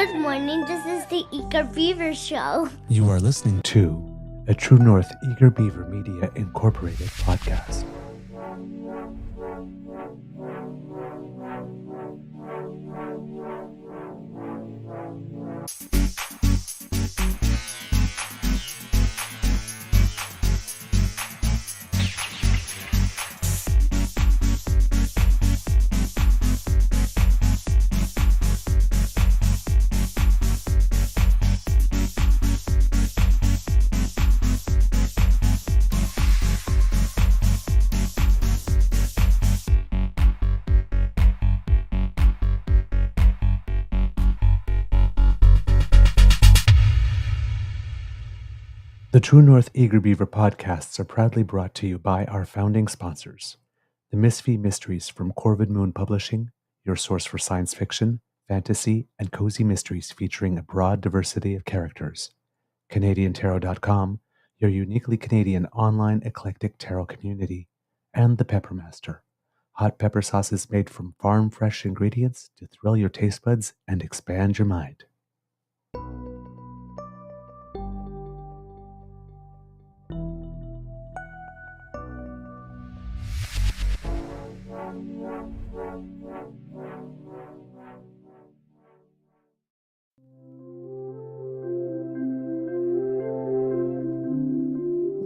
Good morning. This is the Eager Beaver Show. You are listening to a True North Eager Beaver Media Incorporated podcast. The True North Eager Beaver podcasts are proudly brought to you by our founding sponsors, the Misfit Mysteries from Corvid Moon Publishing, your source for science fiction, fantasy, and cozy mysteries featuring a broad diversity of characters. CanadianTarot.com, your uniquely Canadian online eclectic tarot community, and the Peppermaster, hot pepper sauces made from farm-fresh ingredients to thrill your taste buds and expand your mind.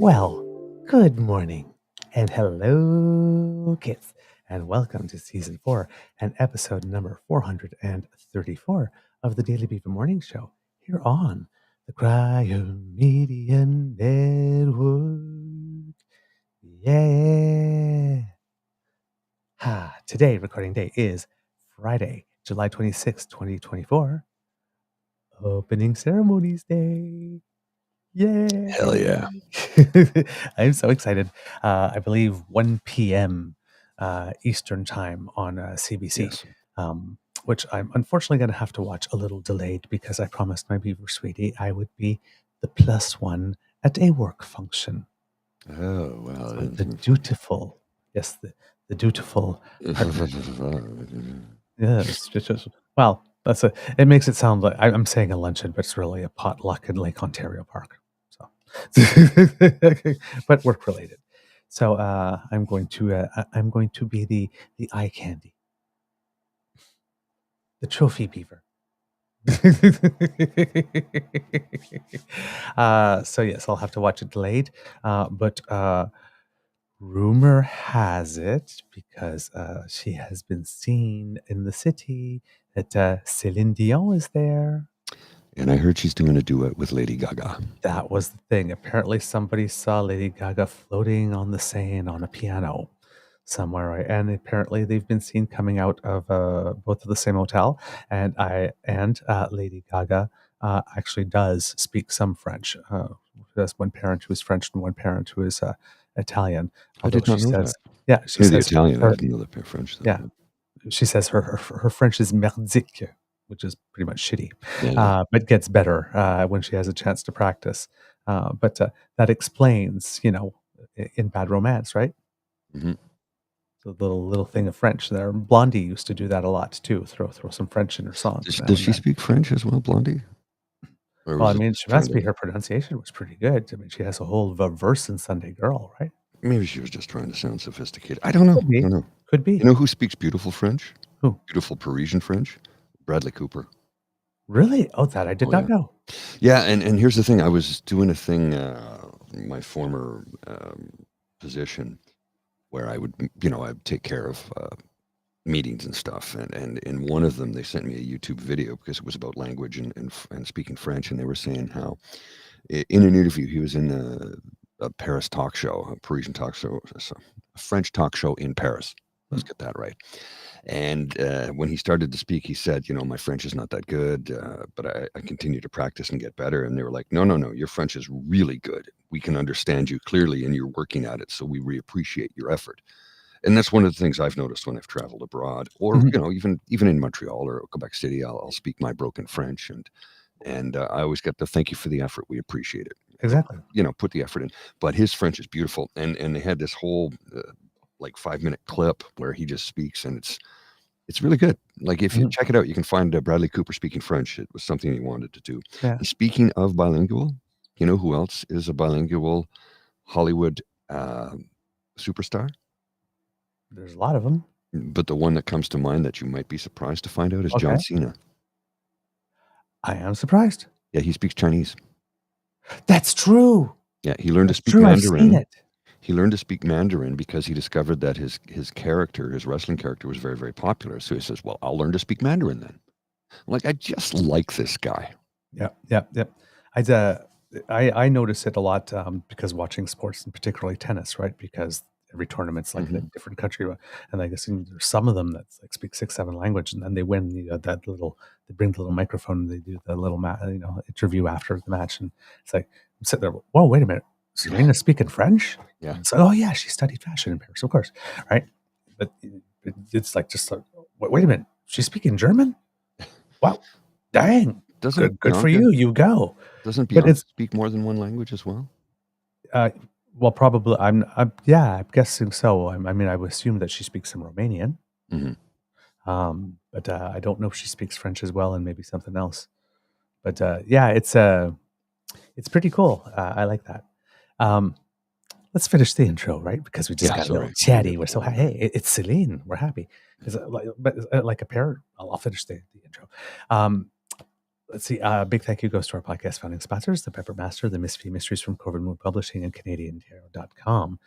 Well, good morning and hello, kids, and welcome to Season 4 and episode number 434 of the Daily Beaver Morning Show here on the Cryo Media Network. Yeah. Today, recording day is Friday, July 26, 2024, Opening Ceremonies Day. Yeah. Hell yeah. I'm so excited. I believe 1 p.m. Eastern time on CBC, Yes. which I'm unfortunately going to have to watch a little delayed because I promised my Beaver sweetie I would be the +1 at a work function. Oh, well. So the dutiful, yes, the dutiful partner. Yes, well, that's it makes it sound like I'm saying a luncheon, but it's really a potluck in Lake Ontario Park. So, but work related. So I'm going to be the eye candy, the trophy beaver. So yes, I'll have to watch it delayed. But rumor has it, because she has been seen in the city, that Céline Dion is there. And I heard she's doing a duet with Lady Gaga. That was the thing. Apparently somebody saw Lady Gaga floating on the Seine on a piano somewhere, right? And apparently they've been seen coming out of both of the same hotel. And Lady Gaga actually does speak some French. She has one parent who is French and one parent who is Italian. I did not know that. Yeah, she Maybe the says Italian. I didn't know the French. Though. Yeah, she says her French is merdique, which is pretty much shitty, but gets better when she has a chance to practice. But that explains, in Bad Romance, right? Mm-hmm. So the little thing of French there. Blondie used to do that a lot too. Throw some French in her songs. Does she speak French as well, Blondie? Well, I mean, she must be. Her pronunciation was pretty good. I mean, she has a whole verse in Sunday Girl, right? Maybe she was just trying to sound sophisticated. I don't know. Could be. I don't know. Could be. You know who speaks beautiful French? Who? Beautiful Parisian French? Bradley Cooper. Really? Oh, that I did not know. Yeah, and here's the thing. I was doing a thing, my former position, where I would, I'd take care of meetings and stuff. And in one of them, they sent me a YouTube video because it was about language and speaking French. And they were saying how in an interview, he was in a Paris talk show, a Parisian talk show, a French talk show in Paris. Let's get that right. And when he started to speak, he said, my French is not that good, but I continue to practice and get better. And they were like, no, your French is really good. We can understand you clearly and you're working at it. So we appreciate your effort. And that's one of the things I've noticed when I've traveled abroad, or, even in Montreal or Quebec City, I'll speak my broken French. And I always get the thank you for the effort. We appreciate it. Exactly. Put the effort in. But his French is beautiful. And they had this whole 5-minute clip where he just speaks, and it's It's really good. Like, if you Mhm. check it out, you can find Bradley Cooper speaking French. It was something he wanted to do. Yeah, And speaking of bilingual, you know who else is a bilingual Hollywood superstar? there's a lot of them. But the one that comes to mind that you might be surprised to find out is John Okay, Cena. I am surprised. Yeah, he speaks Chinese. That's true. Yeah, he learned to That's speak true. I've seen Mandarin. it. He learned to speak Mandarin because he discovered that his character, his wrestling character, was very, very popular. So he says, "Well, I'll learn to speak Mandarin then." I'm like, I just like this guy. Yep, yep, yep. I'd, I notice it a lot because watching sports, and particularly tennis, right? Because every tournament's like in a Mhm. different country, and I guess there's some of them that like speak 6, 7 language, and then they win. That little, they bring the little microphone, and they do the little, interview after the match, and it's like I'm sitting there. Whoa, wait a minute, Serena's speaking French? Yeah. It's like, oh yeah, she studied fashion in Paris, of course, right? But it's like just like, wait a minute, she's speaking German? Wow, dang. Doesn't Good for Bianca you. You go. doesn't But Bianca speak more than one language as well? uh, well, probably. Yeah, I'm guessing so. I mean, I would assume that she speaks some Romanian. Mhm. But I don't know if she speaks French as well, and maybe something else. But yeah, it's pretty cool. I like that. Um, let's finish the intro, right? Because we just Yeah, got a little sorry. chatty. We're so hey, it's Celine. We're happy. Like a pair. I'll finish the intro. Let's see. Big thank you goes to our podcast founding sponsors, the Pepper Master, the Misfit Mysteries from Corvid Moon Publishing, and CanadianTarot.com.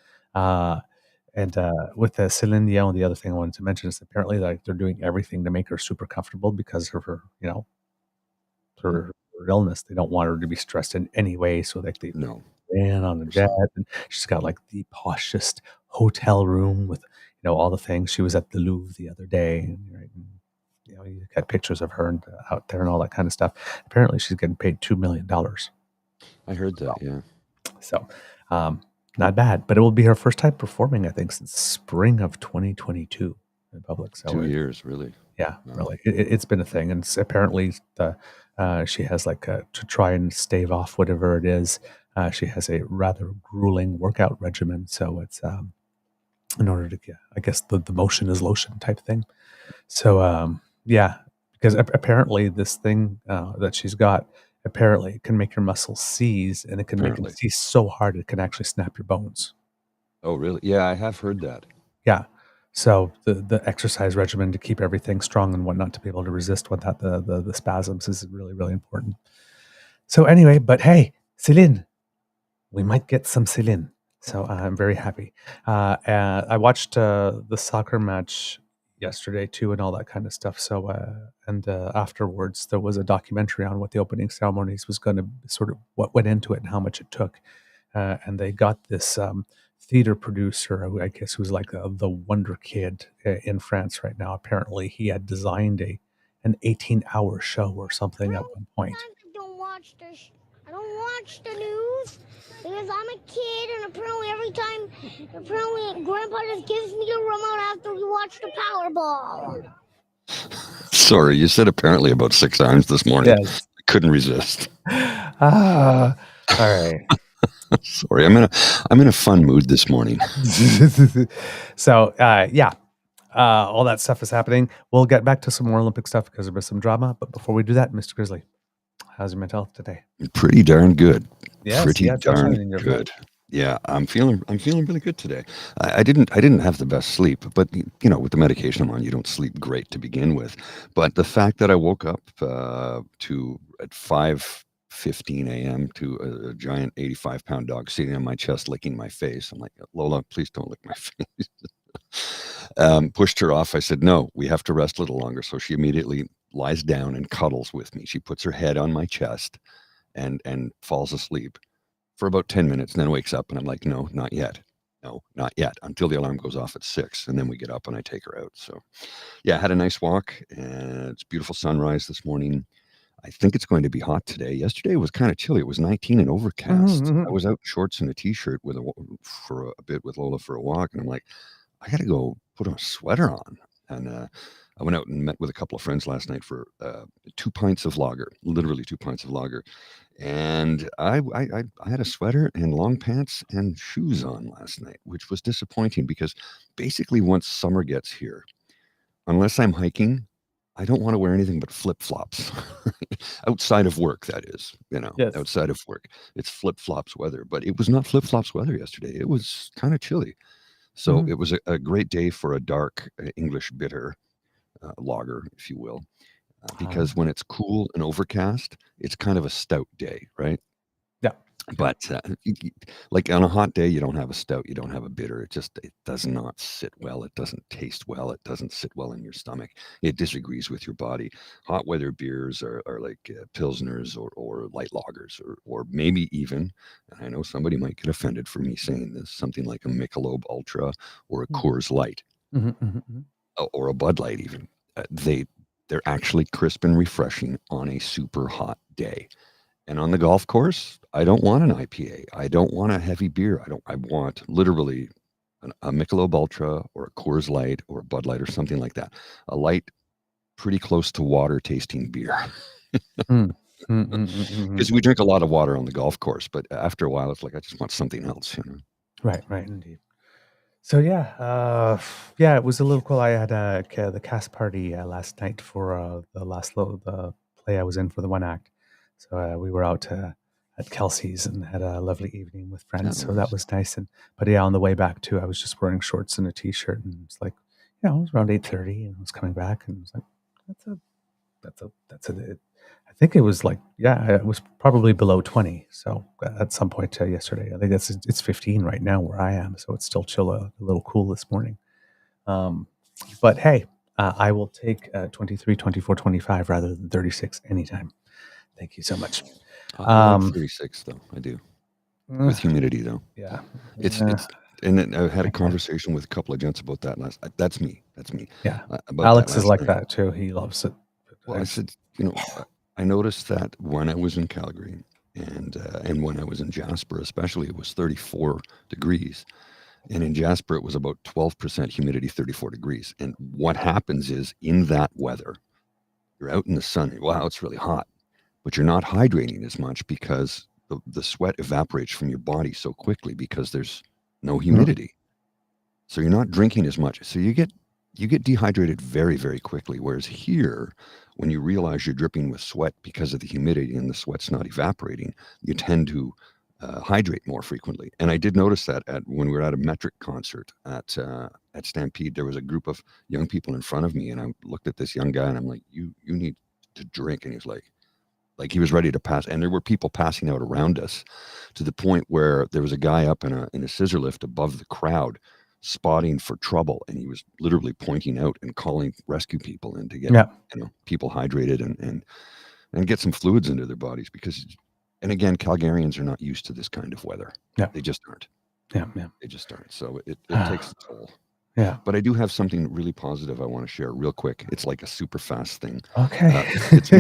And with Celine Dion, the other thing I wanted to mention is apparently like they're doing everything to make her super comfortable because of her, her illness. They don't want her to be stressed in any way, so like they No. ran on a jet, and she's got like the poshest hotel room with all the things. She was at the Louvre the other day, and, right, and you got pictures of her and, out there and all that kind of stuff. Apparently, she's getting paid $2 million. I heard that, yeah. So, not bad. But it will be her first time performing, I think, since spring of 2022 in public. So 2 years, really. yeah, Wow. really, it's been a thing, and apparently she has like to try and stave off whatever it is. She has a rather grueling workout regimen, so it's in order to get, I guess the motion is lotion type thing. So yeah, because apparently this thing that she's got apparently can make your muscles seize, and it can make them Apparently. seize so hard it can actually snap your bones. Oh, really? Yeah, I have heard that. Yeah. So the exercise regimen to keep everything strong and whatnot to be able to resist without the spasms is really, really important. So anyway, but hey, Céline, we might get some Céline. So I'm very happy. And I watched the soccer match yesterday too, and all that kind of stuff. So and afterwards, there was a documentary on what the opening ceremonies was going to sort of what went into it and how much it took. And they got this theater producer, who I guess who's like the wonder kid in France right now. Apparently, he had designed an 18-hour show or something at one point. I don't watch I don't watch the news because I'm a kid, and apparently Grandpa just gives me a remote after we watch the Powerball. Sorry, you said apparently about 6 times this morning. Yes. I couldn't resist. All right. Sorry, I'm in a fun mood this morning. So yeah, all that stuff is happening. We'll get back to some more Olympic stuff because there was some drama. But before we do that, Mr. Grizzly, how's your mental health today? Pretty darn good. Yes, Pretty yeah, sunshine darn in your good. Yeah, I'm feeling really good today. I didn't have the best sleep, but with the medication I'm on, you don't sleep great to begin with. But the fact that I woke up at 5:15 a.m. to a giant 85-pound dog sitting on my chest licking my face. I'm like, Lola, please don't lick my face. Pushed her off. I said, no, we have to rest a little longer. So she immediately lies down and cuddles with me. She puts her head on my chest and falls asleep for about 10 minutes, and then wakes up, and I'm like, no, not yet. No, not yet, until the alarm goes off at 6, and then we get up and I take her out. So yeah, I had a nice walk, and it's beautiful sunrise this morning. I think it's going to be hot today. Yesterday was kind of chilly. It was 19 and overcast. Mhm. I was out in shorts and a t-shirt for a bit with Lola for a walk, and I'm like, I got to go put a sweater on. And I went out and met with a couple of friends last night for 2 pints of lager, literally 2 pints of lager. And I had a sweater and long pants and shoes on last night, which was disappointing because basically once summer gets here, unless I'm hiking, I don't want to wear anything but flip flops. Outside of work, that is, Yes. outside of work. It's flip flops weather, but it was not flip flops weather yesterday. It was kind of chilly. So Mhm. it was a great day for a dark English bitter lager, if you will, because when it's cool and overcast, it's kind of a stout day, right? Yeah. But like on a hot day, you don't have a stout, you don't have a bitter. It does not sit well. It doesn't taste well. It doesn't sit well in your stomach. It disagrees with your body. Hot weather beers are like pilsners or light lagers or maybe even, and I know somebody might get offended for me saying this, something like a Michelob Ultra or a Coors Light or a Bud Light even. They're actually crisp and refreshing on a super hot day. And on the golf course, I don't want an IPA. I don't want a heavy beer. I want literally a Michelob Ultra or a Coors Light or a Bud Light or something like that. A light, pretty close to water tasting beer. Because we drink a lot of water on the golf course, but after a while, it's like I just want something else. Right, indeed. So yeah, it was a little cool. I had the cast party last night for the play I was in for the one act. So we were out at Kelsey's and had a lovely evening with friends. So that was nice. But yeah, on the way back too, I was just wearing shorts and a t-shirt, and it's like, it was around 8:30, and I was coming back, and I was like, that's a. I think it was like, it was probably below 20. So at some point yesterday, I think it's 15 right now where I am. So it's still a little cool this morning. But hey, I will take 23, 24, 25 rather than 36 anytime. Thank you so much. I like 36 though. I do. With humidity though. Yeah. It's and then I had a conversation with a couple of gents about that last. That's me. Yeah. About Alex that is last like night. that too. He loves it. Well, I said, I noticed that when I was in Calgary and when I was in Jasper, especially, it was 34 degrees, and in Jasper it was about 12% humidity, 34 degrees. And what happens is in that weather, you're out in the sun. Wow, it's really hot, but you're not hydrating as much because the sweat evaporates from your body so quickly because there's no humidity. So you're not drinking as much. So you get dehydrated very, very quickly. Whereas here, when you realize you're dripping with sweat because of the humidity and the sweat's not evaporating, you tend to hydrate more frequently. And I did notice that when we were at a Metric concert at Stampede, there was a group of young people in front of me, and I looked at this young guy and I'm like, you need to drink. And he was like he was ready to pass. And there were people passing out around us to the point where there was a guy up in a scissor lift above the crowd spotting for trouble, and he was literally pointing out and calling rescue people in to get people hydrated and get some fluids into their bodies, because, and again, Calgarians are not used to this kind of weather. They just aren't. They just aren't. So it takes a toll. But I do have something really positive I want to share real quick. It's like a super fast thing. Okay. It's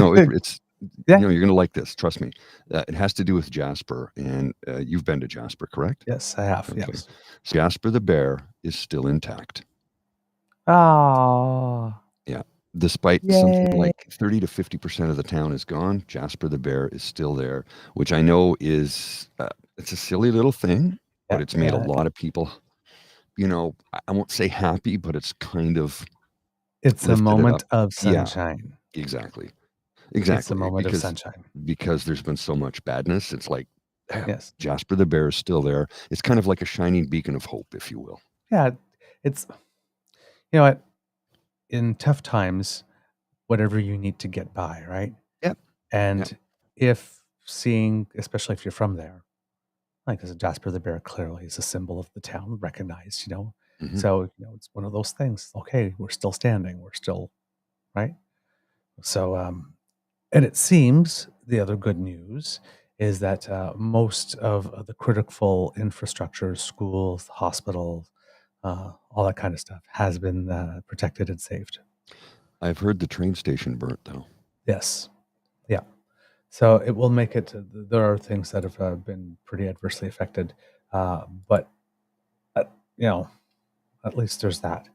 you're going to like this. Trust me. It has to do with Jasper, and you've been to Jasper, correct? Yes, I have. Okay. Yes. So Jasper the bear is still intact. Oh. Yeah. Despite something like 30 to 50% of the town is gone, Jasper the bear is still there, which I know is it's a silly little thing, but it's made a lot of people, I won't say happy, but it's kind of it's a lifted it moment up. of sunshine. Yeah, exactly. It's a moment of sunshine. Because there's been so much badness. It's like, Yes. Jasper the bear is still there. It's kind of like a shining beacon of hope, if you will. Yeah. It's, what, in tough times, whatever you need to get by, right? Yep. And if seeing, especially if you're from there, like as Jasper the bear clearly is a symbol of the town, recognized, Mhm. So, it's one of those things. Okay, we're still standing. We're still, right? So, and it seems the other good news is that most of the critical infrastructure, schools, hospitals, all that kind of stuff has been protected and saved. I've heard the train station burnt, though. Yes. Yeah. So it will make it, there are things that have been pretty adversely affected, but, at least there's that.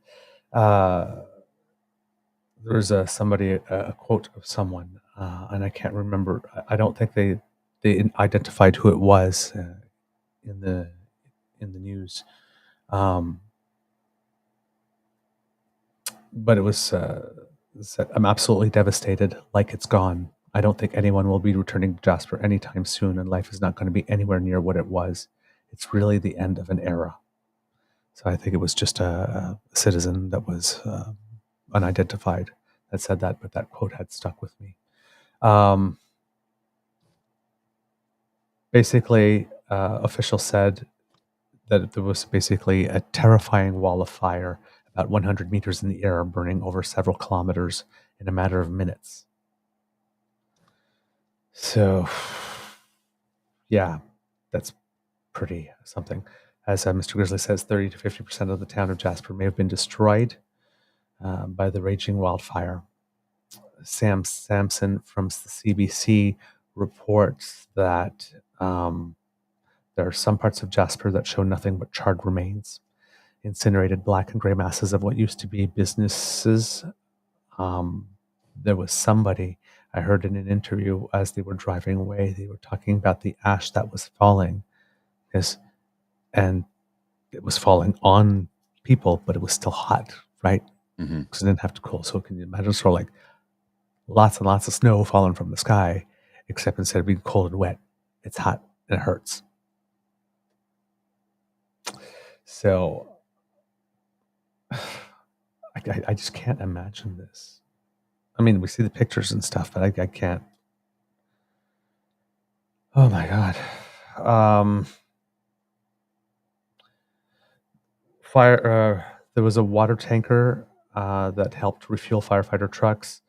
There's a quote of someone, and I can't remember. I don't think they identified who it was in the news. but it was said, I'm absolutely devastated, like it's gone. I don't think anyone will be returning to Jasper anytime soon, and life is not going to be anywhere near what it was. It's really the end of an era. So I think it was just a citizen that was unidentified that said that, but that quote had stuck with me. Basically, officials said that there was basically a terrifying wall of fire about 100 meters in the air, burning over several kilometers in a matter of minutes. So, yeah, that's pretty something. As Mr. Grizzly says, 30 to 50% of the town of Jasper may have been destroyed by the raging wildfire. Sam Sampson from the CBC reports that there are some parts of Jasper that show nothing but charred remains, incinerated black and gray masses of what used to be businesses. There was somebody I heard in an interview as they were driving away, they were talking about the ash that was falling, and it was falling on people, but it was still hot, right? Because it didn't have to cool. So can you imagine sort of like lots and lots of snow falling from the sky, except instead of being cold and wet, it's hot and it hurts. So I just can't imagine this. I mean, we see the pictures and stuff, but I can't. Oh my God. There was a water tanker that helped refuel firefighter trucks.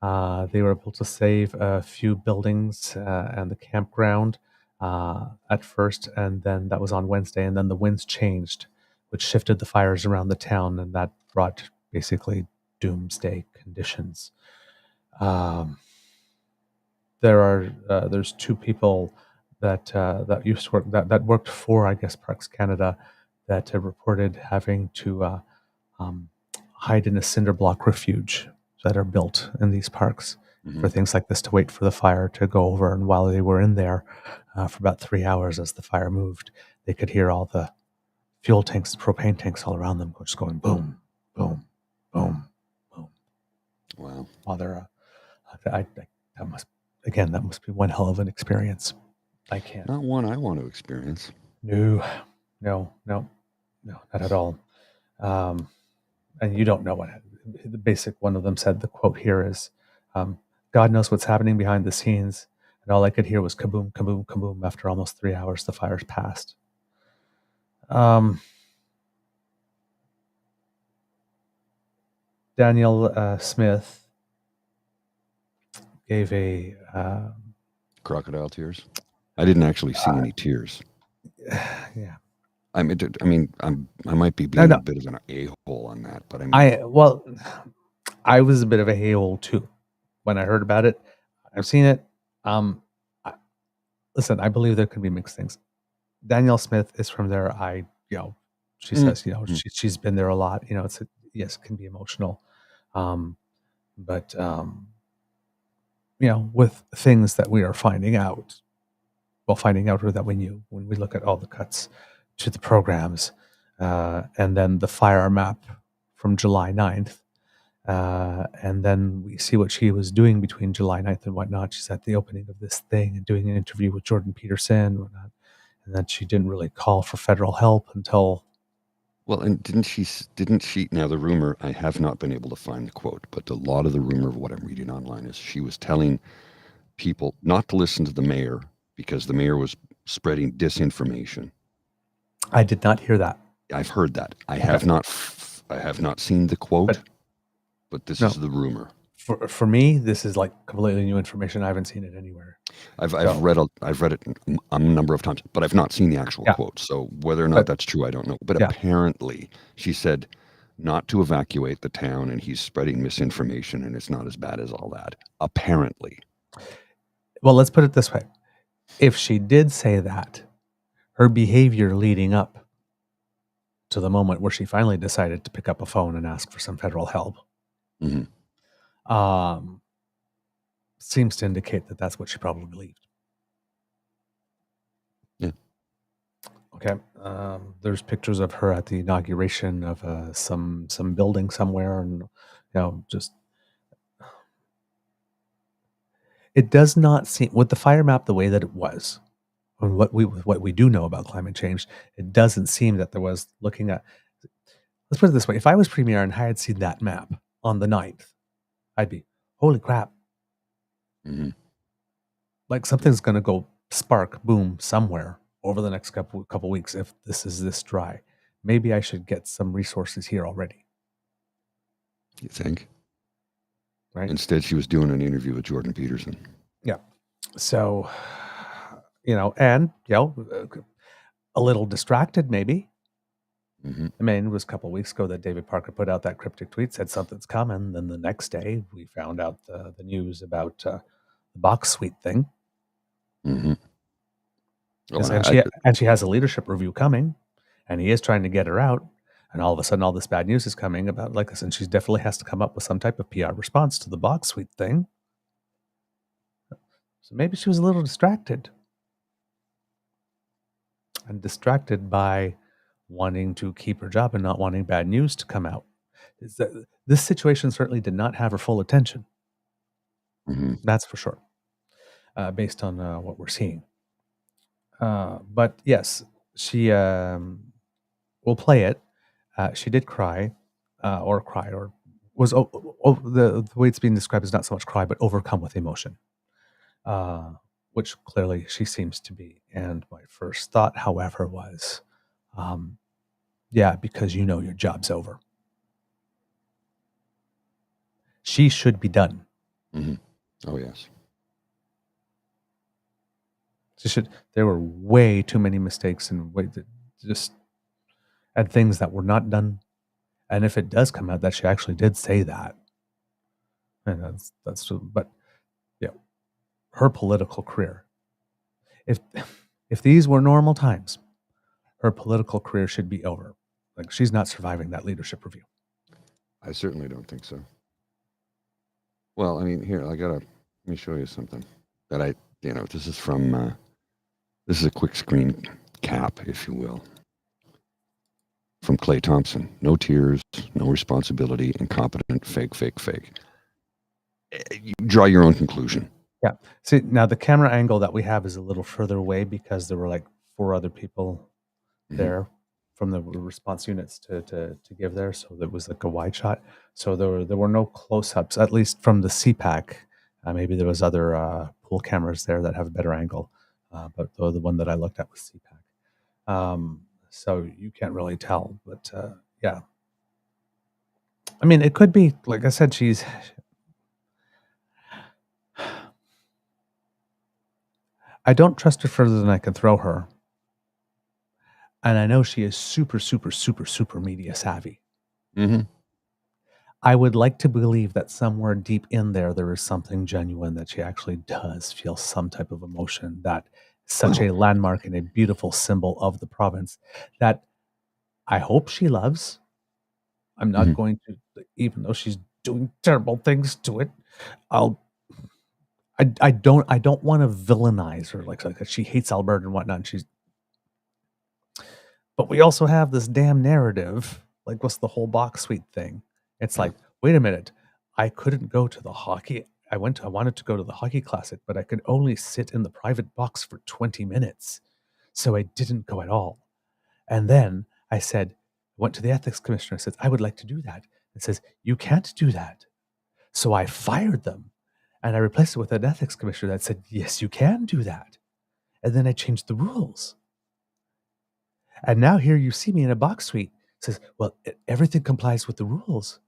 They were able to save a few buildings and the campground at first, and then that was on Wednesday, and then the winds changed, which shifted the fires around the town, and that brought basically doomsday conditions. There's two people that used to work that worked for, I guess, Parks Canada, that have reported having to hide in a cinder block refuge that are built in these parks for things like this, to wait for the fire to go over. And while they were in there for about 3 hours, as the fire moved, they could hear all the fuel tanks, propane tanks all around them, just going boom, boom, boom, boom. Wow. While they're, that must be one hell of an experience. I can't. Not one I want to experience. No, not at all. And you don't know what the basic one of them said. The quote here is, God knows what's happening behind the scenes, and all I could hear was kaboom, kaboom, kaboom. After almost 3 hours, the fires passed. Daniel Smith gave a crocodile tears. I didn't actually see any tears. Yeah. I might be being a bit of an a-hole on that, but I was a bit of a a-hole too when I heard about it. I've seen it. Listen, I believe there can be mixed things. Danielle Smith is from there. She says, she's been there a lot. It can be emotional, but with things that we are finding out, or that we knew when we look at all the cuts to the programs, and then the fire map from July 9th. And then we see what she was doing between July 9th and whatnot. She's at the opening of this thing and doing an interview with Jordan Peterson and whatnot. And then she didn't really call for federal help until... Well, and didn't she, now the rumor, I have not been able to find the quote, but a lot of the rumor of what I'm reading online is she was telling people not to listen to the mayor because the mayor was spreading disinformation. I did not hear that. I've heard that. I have not seen the quote, but this is the rumor. For me, this is like completely new information. I haven't seen it anywhere. I've read it a number of times, but I've not seen the actual quote. So whether or not that's true, I don't know. But apparently, she said not to evacuate the town, and he's spreading misinformation, and it's not as bad as all that. Apparently. Well, let's put it this way: if she did say that, her behavior leading up to the moment where she finally decided to pick up a phone and ask for some federal help. Seems to indicate that that's what she probably believed. Yeah. Okay. There's pictures of her at the inauguration of some building somewhere, and just it does not seem with the fire map the way that it was, and what we do know about climate change. It doesn't seem that there was looking at. Let's put it this way: if I was premier and I had seen that map on the 9th, I'd be, holy crap! Mm-hmm. Like something's going to go spark, boom, somewhere over the next couple weeks if this is this dry. Maybe I should get some resources here already. You think? Right. Instead, she was doing an interview with Jordan Peterson. Yeah. So, and a little distracted maybe. Mm-hmm. I mean, it was a couple of weeks ago that David Parker put out that cryptic tweet, said something's coming. Then the next day, we found out the news about the box suite thing. Mm-hmm. And she has a leadership review coming, and he is trying to get her out. And all of a sudden, all this bad news is coming about like this, and she definitely has to come up with some type of PR response to the box suite thing. So maybe she was a little distracted. And distracted by wanting to keep her job and not wanting bad news to come out. This situation certainly did not have her full attention. Mm-hmm. That's for sure, based on what we're seeing. But yes, she will play it. She did cry, or was the way it's being described is not so much cry, but overcome with emotion, which clearly she seems to be. And my first thought, however, was, yeah, because your job's over. She should be done. Mm-hmm. Oh, yes. There were way too many mistakes and and things that were not done. And if it does come out that she actually did say that, and but yeah, her political career. If these were normal times, her political career should be over. Like, she's not surviving that leadership review. I certainly don't think so. Well, I mean, here, let me show you something that this is from, this is a quick screen cap, if you will, from Clay Thompson. No tears, no responsibility, incompetent, fake. You draw your own conclusion. Yeah. See, now the camera angle that we have is a little further away because there were like 4 other people there from the response units to give there. So there was like a wide shot. So there were no close-ups, at least from the CPAC. Maybe there was other pool cameras there that have a better angle. But the one that I looked at was CPAC. So you can't really tell. But yeah. I mean, it could be, like I said, I don't trust her further than I can throw her. And I know she is super, super, super, super media savvy. Mm-hmm. I would like to believe that somewhere deep in there is something genuine, that she actually does feel some type of emotion, that such a landmark and a beautiful symbol of the province that I hope she loves. I'm not going to, even though she's doing terrible things to it, I don't want to villainize her like she hates Alberta and whatnot. But we also have this damn narrative, like what's the whole box suite thing? It's like, wait a minute, I couldn't go to the hockey. I wanted to go to the hockey classic, but I could only sit in the private box for 20 minutes. So I didn't go at all. And then I went to the ethics commissioner. I said, I would like to do that. It says, you can't do that. So I fired them. And I replaced it with an ethics commissioner that said, yes, you can do that. And then I changed the rules. And now here you see me in a box suite. It says, well, everything complies with the rules.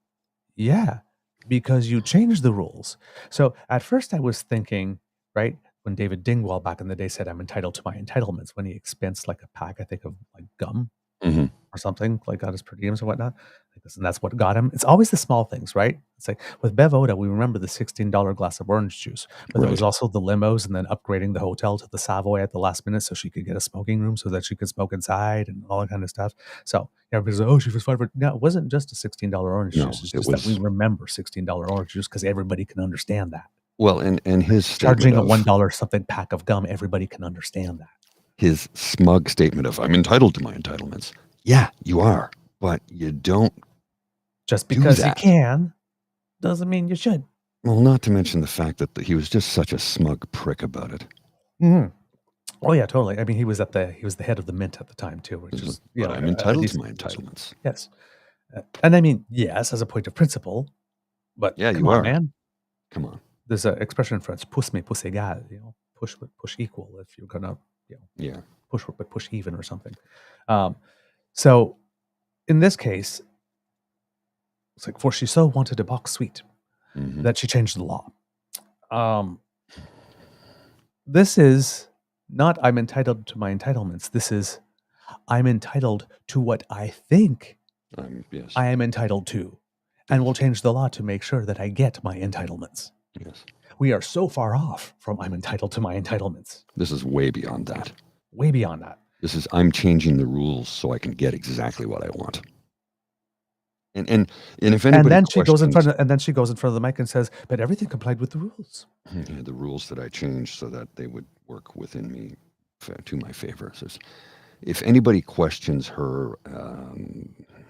Yeah, because you changed the rules. So at first I was thinking, right, when David Dingwall back in the day said, I'm entitled to my entitlements, when he expensed like a pack, I think, of like gum or something, like got his per diems and whatnot. And that's what got him. It's always the small things, right? It's like with Bev Oda, we remember the $16 glass of orange juice, but there was also the limos and then upgrading the hotel to the Savoy at the last minute so she could get a smoking room so that she could smoke inside and all that kind of stuff. So everybody's like, oh, she was fired for. No, it wasn't just a $16 orange juice. It's just that we remember $16 orange juice because everybody can understand that. Well, and his charging a $1 something pack of gum, everybody can understand that. his smug statement of, I'm entitled to my entitlements. Yeah, you are, but you don't Just because you that. can doesn't mean you should. Well, not to mention the fact that he was just such a smug prick about it. Mm-hmm. Oh yeah, totally. I mean, he was the head of the mint at the time too, which is But I'm entitled to my entitlements. Yes, and I mean, yes, as a point of principle, but Yeah, come you on, are. man. Come on. There's an expression in French: "Pouce mais pouce égal." Push equal if you're gonna, Yeah. push even or something. So in this case, it's like, for she so wanted a box suite that she changed the law. This is not I'm entitled to my entitlements. This is I'm entitled to what I think Yes. I am entitled to, and we'll change the law to make sure that I get my entitlements. Yes. We are so far off from I'm entitled to my entitlements. This is way beyond that. Way beyond that. This is I'm changing the rules so I can get exactly what I want. And if anybody and then she goes in questions- front of the mic and says, "But everything complied with the rules." Yeah, the rules that I changed so that they would work within me to my favor. So if anybody questions her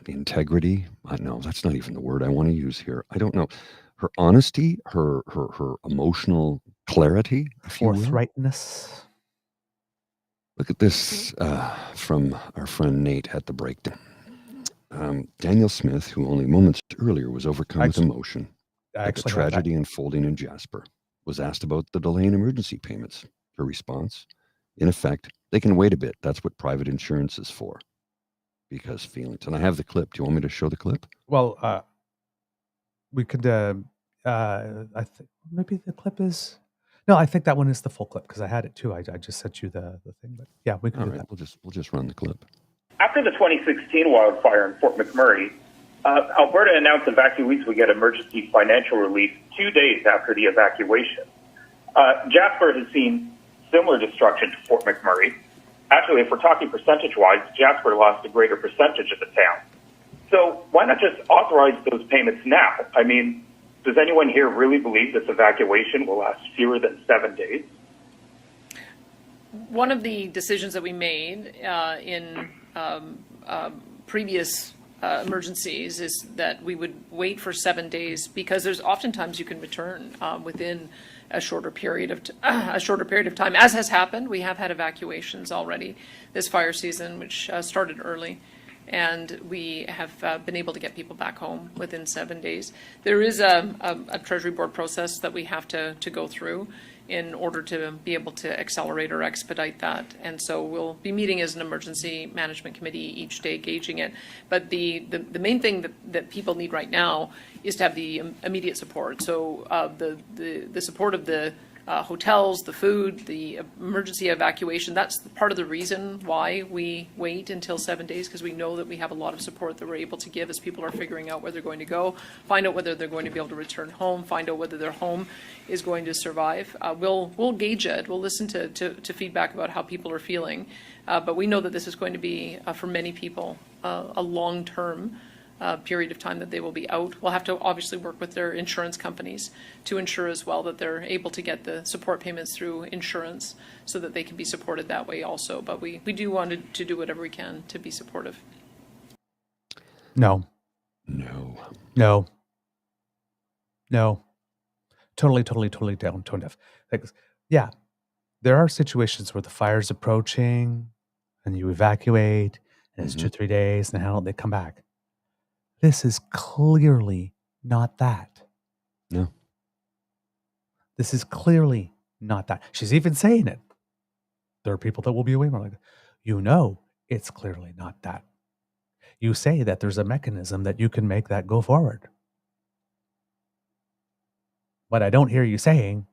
integrity, no, that's not even the word I want to use here. I don't know. Her honesty, her emotional clarity, forthrightness. Look at this from our friend Nate at the breakdown. Daniel Smith, who only moments earlier was overcome with emotion at the tragedy unfolding in Jasper, was asked about the delay in emergency payments. Her response, in effect, they can wait a bit. That's what private insurance is for. Because feelings. And I have the clip. Do you want me to show the clip? Well, we could. I think maybe the clip is. No, I think that one is the full clip because I had it too. I just sent you the thing, but yeah, we can do that. We'll just run the clip. After the 2016 wildfire in Fort McMurray, Alberta announced evacuees would get emergency financial relief 2 days after the evacuation. Jasper has seen similar destruction to Fort McMurray. Actually, if we're talking percentage-wise, Jasper lost a greater percentage of the town. So why not just authorize those payments now? I mean, does anyone here really believe this evacuation will last fewer than 7 days? One of the decisions that we made in previous emergencies is that we would wait for 7 days because there's oftentimes you can return within a shorter period of time. As has happened, we have had evacuations already this fire season, which started early, and we have been able to get people back home within 7 days. There is a Treasury Board process that we have to go through in order to be able to accelerate or expedite that. And so we'll be meeting as an emergency management committee each day, gauging it. But the main thing that people need right now is to have the immediate support. So the support of the hotels, the food, the emergency evacuation, that's part of the reason why we wait until 7 days, because we know that we have a lot of support that we're able to give as people are figuring out where they're going to go, find out whether they're going to be able to return home, find out whether their home is going to survive. We'll gauge it. We'll listen to feedback about how people are feeling. But we know that this is going to be, for many people, a long-term period of time that they will be out. We'll have to obviously work with their insurance companies to ensure as well that they're able to get the support payments through insurance so that they can be supported that way also. But we do want to do whatever we can to be supportive. No. Totally tone deaf. Like, yeah, there are situations where the fire's approaching and you evacuate and it's 2-3 days and how they come back. This is clearly not that. No. This is clearly not that. She's even saying it. There are people that will be way more like, it's clearly not that. You say that there's a mechanism that you can make that go forward. What I don't hear you saying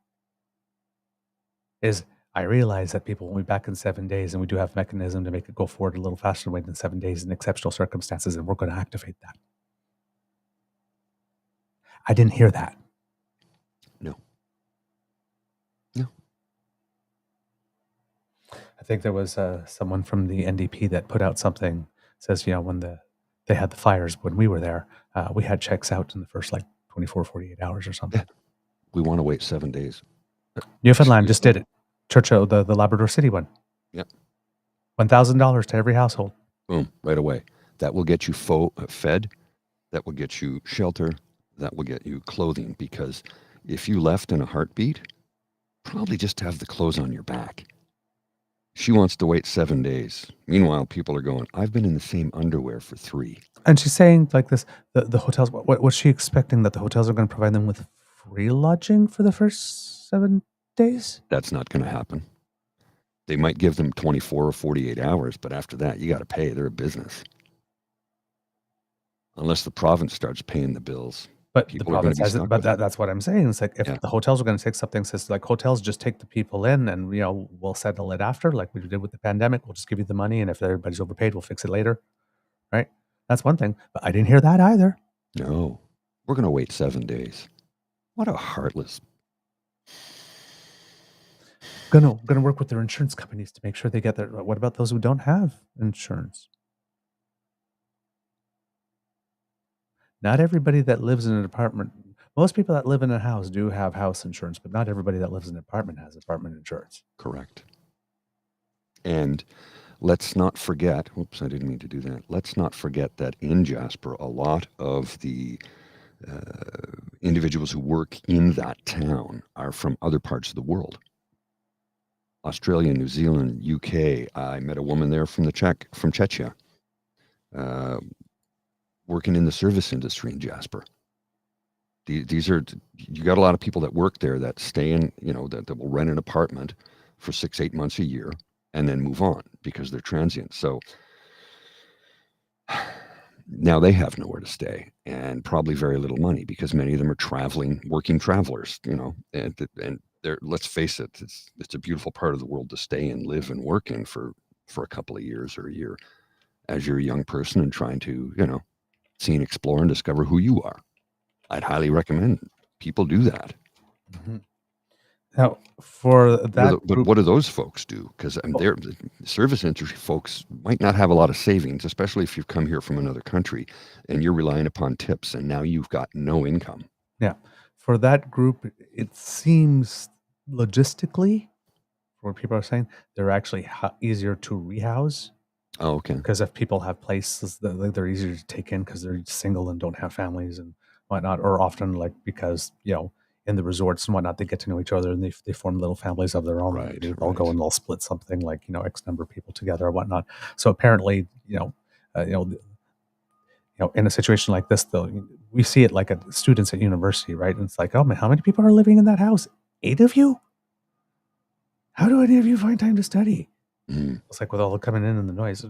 is, I realize that people will be back in 7 days and we do have a mechanism to make it go forward a little faster than 7 days in exceptional circumstances, and we're going to activate that. I didn't hear that. No. I think there was someone from the NDP that put out something, says, when they had the fires, when we were there, we had checks out in the first 24, 48 hours or something. Yeah. We want to wait 7 days. Newfoundland just did it. Churchill, the Labrador City one. Yep. $1,000 to every household. Boom, right away. That will get you fed. That will get you shelter. That will get you clothing. Because if you left in a heartbeat, probably just have the clothes on your back. She wants to wait 7 days. Meanwhile, people are going, I've been in the same underwear for 3. And she's saying like this, the hotels, was she expecting that the hotels are going to provide them with free lodging for the first 7 days? That's not going to happen. They might give them 24 or 48 hours, but after that, you got to pay. They're a business. Unless the province starts paying the bills. But People the are gonna province be has it. stuck But with it. that's what I'm saying. It's like if Yeah. the hotels are going to take something, says like hotels just take the people in, and we'll settle it after, like we did with the pandemic. We'll just give you the money, and if everybody's overpaid, we'll fix it later. Right? That's one thing. But I didn't hear that either. No, we're going to wait 7 days. What a heartless. Gonna work with their insurance companies to make sure they get their. What about those who don't have insurance? Not everybody that lives in an apartment. Most people that live in a house do have house insurance, but not everybody that lives in an apartment has apartment insurance. Correct. And let's not forget, oops, I didn't mean to do that. Let's not forget that in Jasper, a lot of the individuals who work in that town are from other parts of the world. Australia, New Zealand, UK. I met a woman there from Czechia, working in the service industry in Jasper. These are, you got a lot of people that work there that stay in, that will rent an apartment for 6-8 months a year and then move on because they're transient. So now they have nowhere to stay and probably very little money because many of them are working travelers, and they're, let's face it, it's a beautiful part of the world to stay and live and work in for a couple of years or a year as you're a young person and trying to, see and explore and discover who you are. I'd highly recommend people do that. Mm-hmm. Now, for that but what do those folks do? Because the service industry folks might not have a lot of savings, especially if you've come here from another country and you're relying upon tips and now you've got no income. Yeah. For that group, it seems logistically, what people are saying, they're actually easier to rehouse. Oh, okay. Because if people have places, they're easier to take in because they're single and don't have families and whatnot, or often like because, in the resorts and whatnot, they get to know each other and they form little families of their own. Right, They'll go and they'll split something like, X number of people together or whatnot. So apparently, in a situation like this, though, we see it like at students at university, right? And it's like, oh man, how many people are living in that house? 8 of you? How do any of you find time to study? Mm-hmm. It's like with all the coming in and the noise.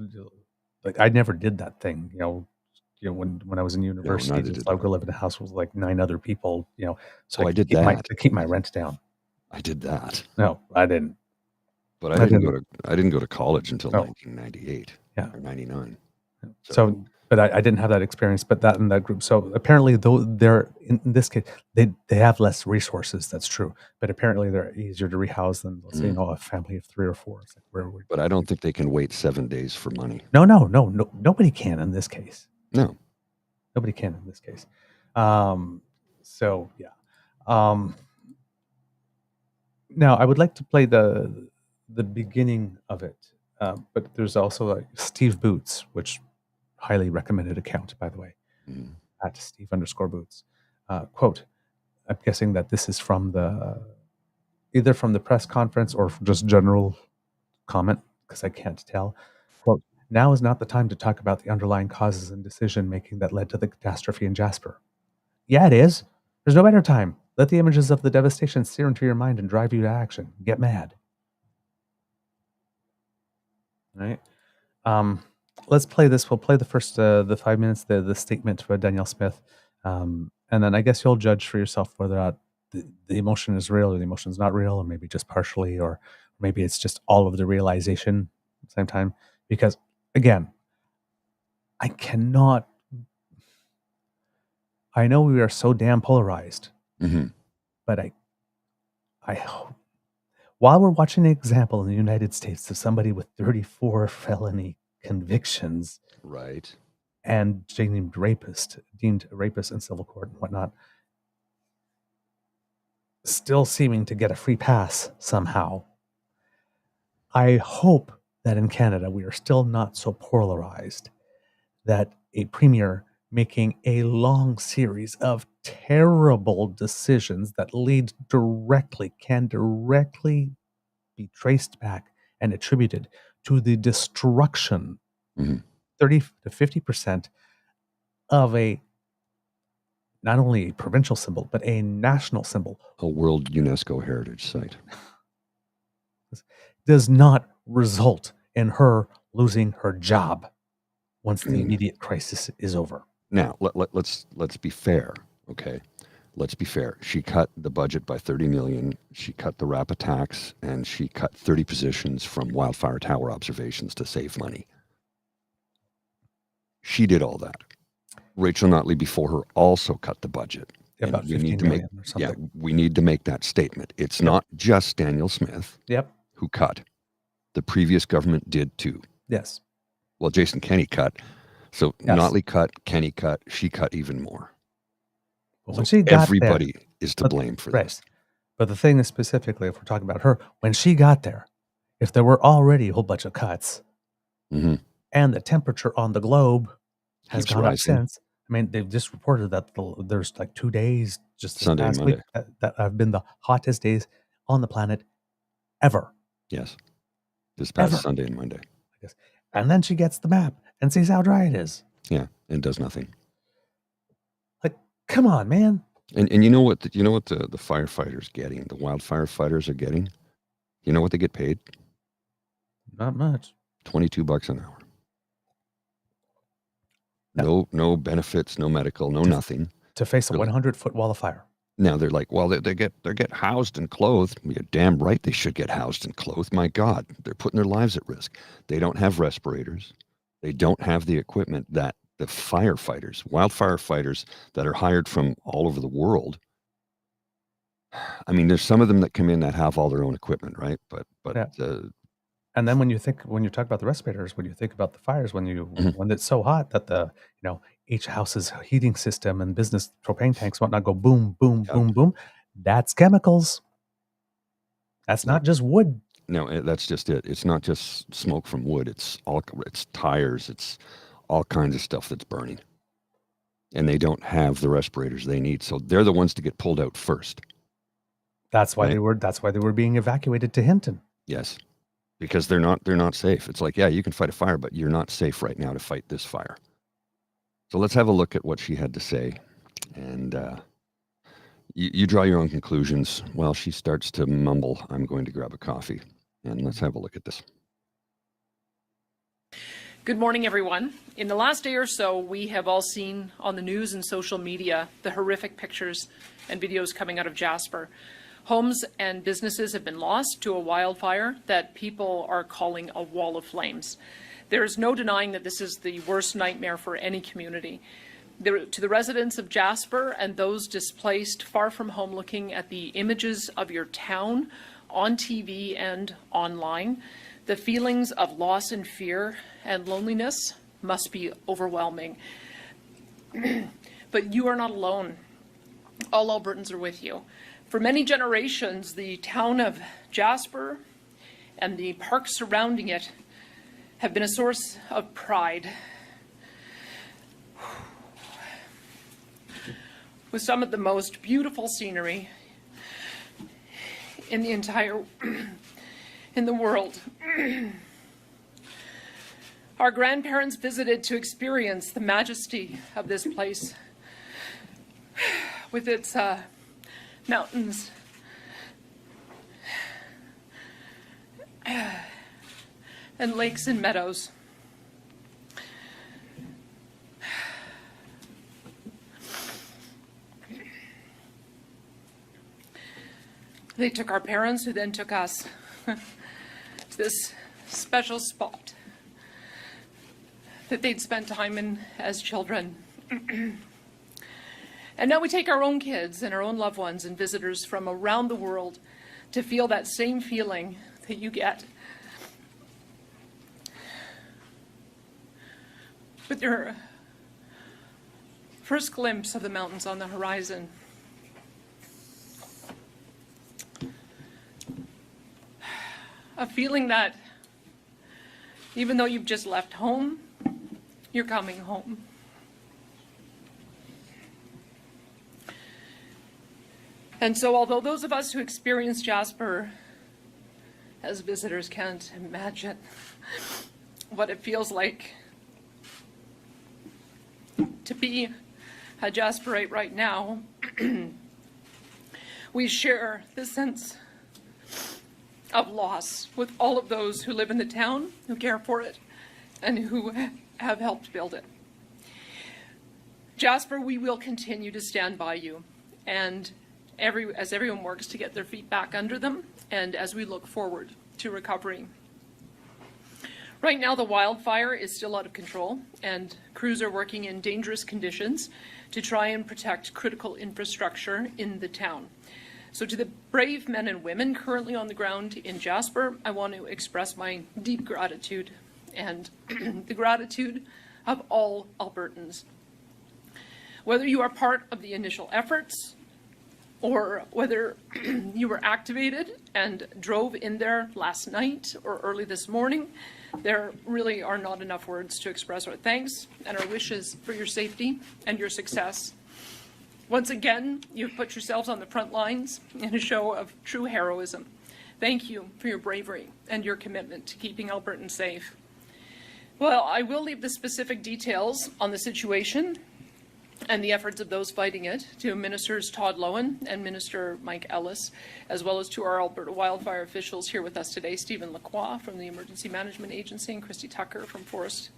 Like I never did that thing, when I was in university, I would live in a house with like 9 other people, so I did that to keep my rent down. I did that. No, I didn't. But I didn't go to college until 1998 or 99. So but I didn't have that experience, but that in that group. So apparently, though they're in this case, they have less resources. That's true, but apparently they're easier to rehouse than let's say a family of 3 or 4. It's like but I don't think they can wait 7 days for money. No, nobody can in this case. No, nobody can in this case. So yeah. Now I would like to play the beginning of it, but there's also Steve Boots, which highly recommended account, by the way, at Steve_Boots. Quote, I'm guessing that this is from either from the press conference or just general comment, because I can't tell. Quote, now is not the time to talk about the underlying causes and decision-making that led to the catastrophe in Jasper. Yeah, it is. There's no better time. Let the images of the devastation sear into your mind and drive you to action. Get mad. All right. Let's play this. We'll play the first the 5 minutes, the statement for Danielle Smith, and then I guess you'll judge for yourself whether or not the emotion is real or the emotion is not real, or maybe just partially, or maybe it's just all of the realization at the same time. Because again, I know we are so damn polarized, but I hope, while we're watching an example in the United States of somebody with 34 felony convictions, right, and deemed rapist in civil court and whatnot, still seeming to get a free pass somehow, I hope that in Canada we are still not so polarized that a premier making a long series of terrible decisions that can directly be traced back and attributed to the destruction, Mhm. 30 to 50% of not only a provincial symbol, but a national symbol, A World UNESCO Heritage Site. does not result in her losing her job once I the mean, immediate crisis is over. now let's be fair, okay? Let's be fair. She cut the budget by 30 million. She cut the RAPA tax, and she cut 30 positions from wildfire tower observations to save money. She did all that. Rachel Notley before her also cut the budget. And About we 15 need to make, million or something. yeah, we need to make that statement. It's not just Daniel Smith Yep. who cut. The previous government did too. Yes. Well, Jason Kenney cut. So Yes. Notley cut, Kenney cut, she cut even more. But So when she got everybody there, is to blame for right. this. But the thing is, specifically, if we're talking about her, when she got there, if there were already a whole bunch of cuts, hmm and the temperature on the globe has Keeps gone up rising. since. I mean, they've just reported that there's like 2 days just this Sunday and past week Monday. that have been the hottest days on the planet ever. Yes. This past Ever. Sunday and Monday. And then she gets the map and sees how dry it is. Yeah, and does nothing. Like, come on, man. And you know what the firefighters getting, the wildfire fighters are getting? You know what they get paid? Not much. $22 an hour. No benefits, no medical, no nothing. To face a Really? 100-foot wall of fire. Now they're like, well, they get housed and clothed. You're damn right they should get housed and clothed. My God, they're putting their lives at risk. They don't have respirators. They don't have the equipment that the firefighters, wildfire fighters that are hired from all over the world. I mean, there's some of them that come in that have all their own equipment, right? But Yeah. And then when you talk about the respirators, when you think about the fires, when it's so hot that each house's heating system and business propane tanks, whatnot, go boom, boom, Yep. boom, boom. That's chemicals. That's No. not just wood. No, that's just it. It's not just smoke from wood. It's tires. It's all kinds of stuff that's burning. And they don't have the respirators they need. So they're the ones to get pulled out first. That's why Right. that's why they were being evacuated to Hinton. Yes. Because they're not safe. It's like, yeah, you can fight a fire, but you're not safe right now to fight this fire. So let's have a look at what she had to say. And you draw your own conclusions. Well, she starts to mumble, I'm going to grab a coffee. And let's have a look at this. Good morning, everyone. In the last day or so, we have all seen on the news and social media the horrific pictures and videos coming out of Jasper. Homes and businesses have been lost to a wildfire that people are calling a wall of flames. There is no denying that this is the worst nightmare for any community. To the residents of Jasper and those displaced far from home looking at the images of your town on TV and online, the feelings of loss and fear and loneliness must be overwhelming. But you are not alone. All Albertans are with you. For many generations, the town of Jasper and the parks surrounding it have been a source of pride. With some of the most beautiful scenery in the entire in the world. Our grandparents visited to experience the majesty of this place with its mountains and lakes and meadows. They took our parents, who then took us to this special spot that they'd spent time in as children. And now we take our own kids and our own loved ones and visitors from around the world to feel that same feeling that you get with your first glimpse of the mountains on the horizon. A feeling that Even though you've just left home, you're coming home. And so although those of us who experience Jasper as visitors can't imagine what it feels like to be a Jasperite right now, we share the sense of loss with all of those who live in the town, who care for it, and who have helped build it. Jasper, we will continue to stand by you, and as everyone works to get their feet back under them, and as we look forward to recovery. Right now, the wildfire is still out of control, and crews are working in dangerous conditions to try and protect critical infrastructure in the town. So to the brave men and women currently on the ground in Jasper, I want to express my deep gratitude and the gratitude of all Albertans. Whether you are part of the initial efforts or whether you were activated and drove in there last night or early this morning, there really are not enough words to express our thanks and our wishes for your safety and your success. Once again, you've put yourselves on the front lines in a show of true heroism. Thank you for your bravery and your commitment to keeping Albertans safe. Well, I will leave the specific details on the situation and the efforts of those fighting it to Ministers Todd Lowen and Minister Mike Ellis, as well as to our Alberta wildfire officials here with us today, Stephen Lacroix from the Emergency Management Agency and Christy Tucker from Forest.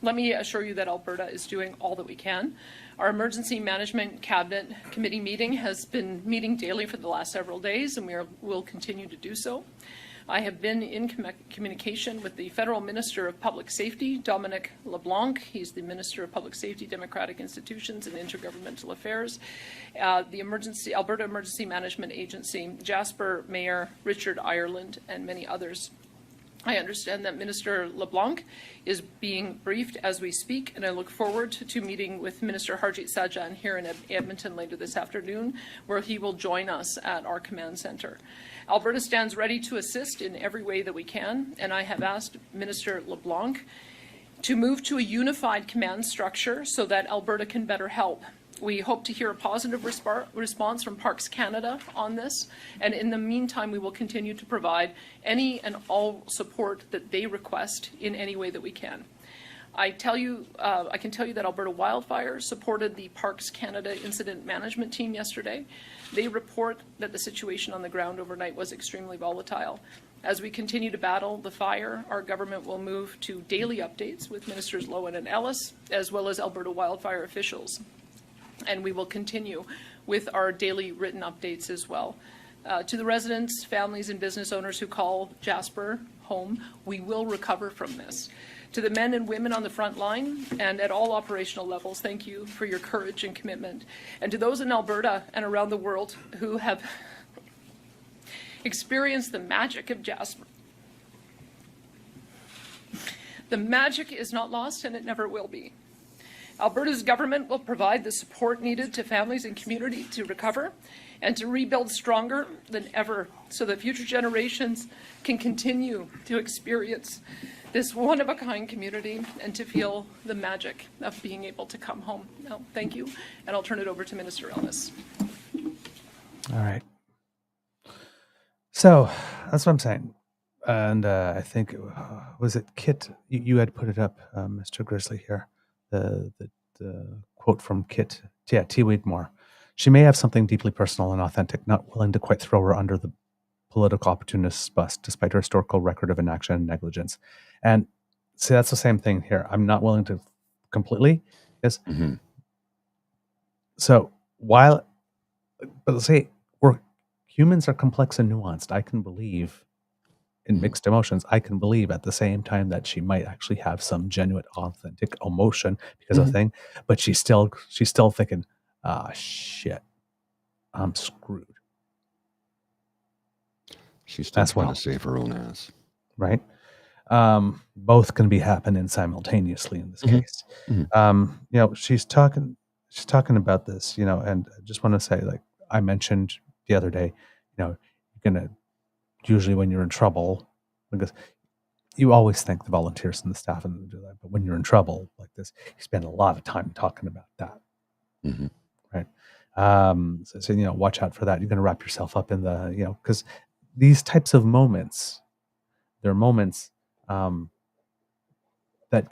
Let me assure you that Alberta is doing all that we can. Our Emergency Management Cabinet Committee meeting has been meeting daily for the last several days, and will continue to do so. I have been in communication with the Federal Minister of Public Safety, Dominic LeBlanc. He's the Minister of Public Safety, Democratic Institutions and Intergovernmental Affairs. The Alberta Emergency Management Agency, Jasper Mayor Richard Ireland, and many others. I understand that Minister LeBlanc is being briefed as we speak, and I look forward to meeting with Minister Harjit Sajjan here in Edmonton later this afternoon, where he will join us at our command centre. Alberta stands ready to assist in every way that we can, and I have asked Minister LeBlanc to move to a unified command structure so that Alberta can better help. We hope to hear a positive response from Parks Canada on this, and in the meantime, we will continue to provide any and all support that they request in any way that we can. I can tell you that Alberta Wildfire supported the Parks Canada Incident Management Team yesterday. They report that the situation on the ground overnight was extremely volatile. As we continue to battle the fire, our government will move to daily updates with Ministers Lowen and Ellis, as well as Alberta wildfire officials. And we will continue with our daily written updates as well. To the residents, families, and business owners who call Jasper home, we will recover from this. To the men and women on the front line and at all operational levels, thank you for your courage and commitment. And to those in Alberta and around the world who have experienced the magic of Jasper, the magic is not lost, and it never will be. Alberta's government will provide the support needed to families and community to recover and to rebuild stronger than ever so that future generations can continue to experience this one-of-a-kind community and to feel the magic of being able to come home. Now, thank you, and I'll turn it over to Minister Ellis. All right. So that's what I'm saying. And I think, was it Kit? You had put it up, Mr. Grizzly here. The quote from Kit, T. Wheatmore. She may have something deeply personal and authentic, not willing to quite throw her under the political opportunist's bus, despite her historical record of inaction and negligence. And see, that's the same thing here. I'm not willing to completely. Yes. Mm-hmm. So but let's say humans are complex and nuanced. I can believe in mixed emotions. I can believe at the same time that she might actually have some genuine, authentic emotion because of the thing, but she's still thinking, shit, I'm screwed. She's still trying to save her own ass. Right? Both can be happening simultaneously in this case. Mm-hmm. She's talking about this, and I just want to say, like I mentioned the other day, you're going to, usually when you're in trouble, because you always thank the volunteers and the staff and do that. But when you're in trouble like this, you spend a lot of time talking about that, Mm-hmm. right? So watch out for that. You're going to wrap yourself up in the, because these types of moments, they're moments that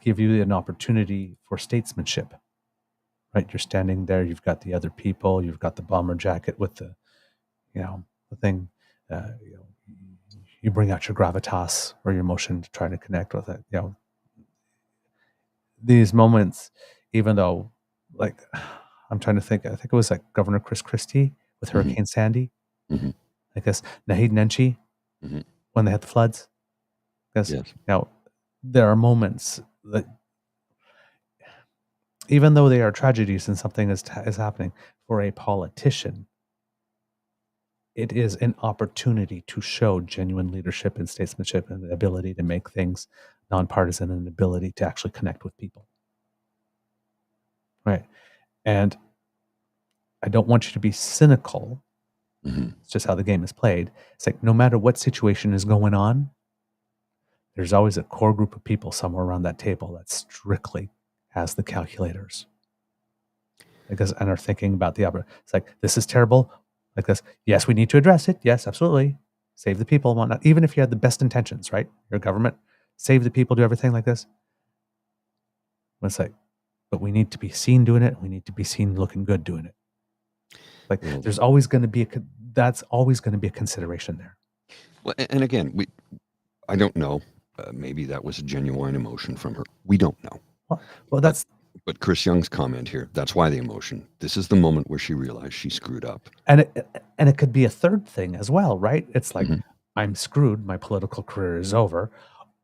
give you an opportunity for statesmanship, right? You're standing there, you've got the other people, you've got the bomber jacket with the, the thing, you bring out your gravitas or your emotion to try to connect with it. These moments, even though, like, I'm trying to think, I think it was like Governor Chris Christie with Hurricane Sandy. Mm-hmm. I guess Naheed Nenshi, when they had the floods. Because, Yes. there are moments that, even though they are tragedies and something is happening, for a politician, it is an opportunity to show genuine leadership and statesmanship and the ability to make things nonpartisan and the ability to actually connect with people. Right. And I don't want you to be cynical. It's just how the game is played. It's like, no matter what situation is going on, there's always a core group of people somewhere around that table that strictly has the calculators. And are thinking about the opera. It's like, this is terrible. Like this. Yes, we need to address it. Yes, absolutely. Save the people and whatnot. Even if you had the best intentions, right? Your government, save the people, do everything like this. It's like, but we need to be seen doing it. We need to be seen looking good doing it. Like, there's always going to be that's always going to be a consideration there. Well, and again, I don't know. Maybe that was a genuine emotion from her. We don't know. Well, that's. But Chris Young's comment here, that's why the emotion. This is the moment where she realized she screwed up. And it could be a third thing as well, right? It's like, I'm screwed. My political career is over.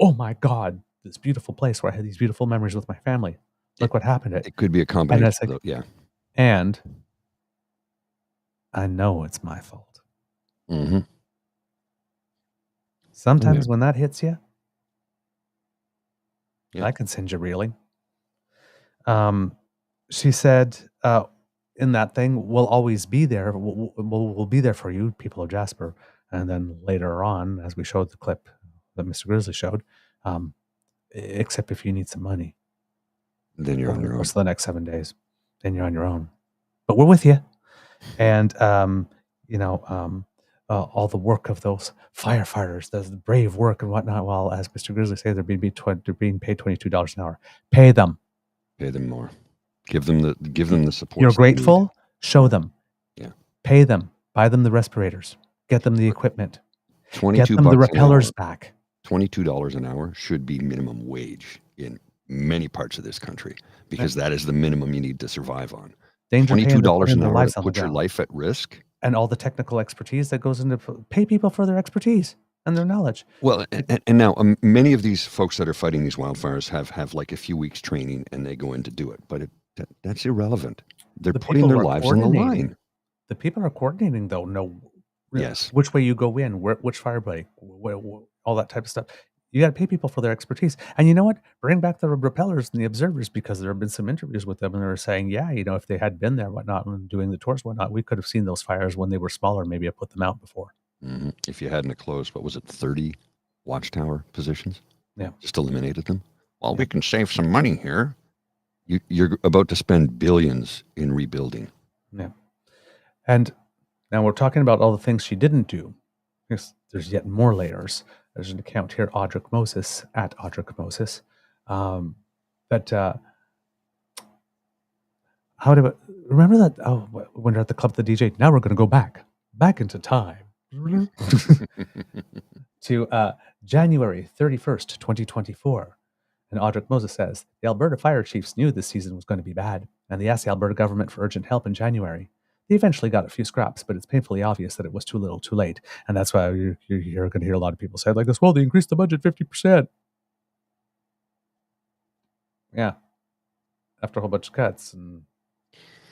Oh my God, this beautiful place where I had these beautiful memories with my family. Look what happened. It could be a combination. Like, yeah. And I know it's my fault. Sometimes when that hits you, I can send you reeling. She said, in that thing, we'll always be there. We'll be there for you, people of Jasper. And then later on, as we showed the clip that Mr. Grizzly showed, except if you need some money. Then you're on your own. For the next 7 days. Then you're on your own. But we're with you. And, all the work of those firefighters, the brave work and whatnot, while, as Mr. Grizzly said, they're being paid $22 an hour. Pay them. Pay them more. Give them the support. You're grateful? Show them. Yeah. Pay them. Buy them the respirators. Get them the equipment. $22 Get them the repellers back. $22 an hour should be minimum wage in many parts of this country, because that is the minimum you need to survive on. $22 an hour to put your life at risk. And all the technical expertise that goes into pay people for their expertise and their knowledge. Well, and now many of these folks that are fighting these wildfires have like a few weeks training and they go in to do it, but that's irrelevant. They're putting their lives on the line. The people are coordinating, though, know yes, which way you go in, which fire break, all that type of stuff. You got to pay people for their expertise. And you know what? Bring back the repellers and the observers, because there have been some interviews with them and they were saying, if they had been there, whatnot, and doing the tours, whatnot, we could have seen those fires when they were smaller. Maybe I put them out before. If you hadn't closed, 30 watchtower positions? Yeah. Just eliminated them? Well, we can save some money here. You're about to spend billions in rebuilding. Yeah. And now we're talking about all the things she didn't do. There's yet more layers. There's an account here, Audric Moses, at Audric Moses. How do I remember that? Oh, when we're at the club, the DJ. Now we're going to go back into time to January 31st, 2024. And Audric Moses says, the Alberta fire chiefs knew this season was going to be bad, and they asked the Alberta government for urgent help in January. They eventually got a few scraps, but it's painfully obvious that it was too little, too late. And that's why you're going to hear a lot of people say like this, well, they increased the budget 50%. Yeah. After a whole bunch of cuts. And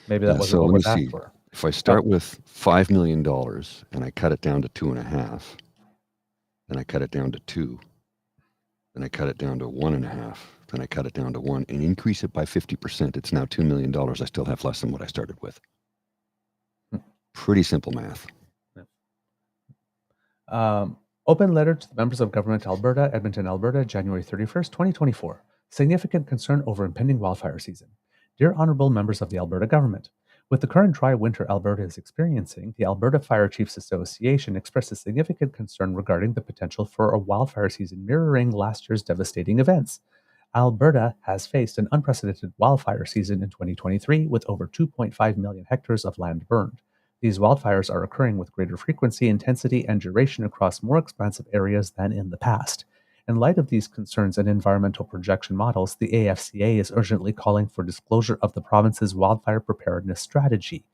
maybe that wasn't what was asked for. If I start with $5 million and I cut it down to 2.5, then I cut it down to 2, then I cut it down to 1.5, then I cut it down to 1 and increase it by 50%. It's now $2 million. I still have less than what I started with. Pretty simple math. Yeah. Open letter to the members of Government Alberta, Edmonton, Alberta, January 31st, 2024. Significant concern over impending wildfire season. Dear Honourable Members of the Alberta Government, with the current dry winter Alberta is experiencing, the Alberta Fire Chiefs Association expresses significant concern regarding the potential for a wildfire season mirroring last year's devastating events. Alberta has faced an unprecedented wildfire season in 2023 with over 2.5 million hectares of land burned. These wildfires are occurring with greater frequency, intensity, and duration across more expansive areas than in the past. In light of these concerns and environmental projection models, the AFCA is urgently calling for disclosure of the province's wildfire preparedness strategy.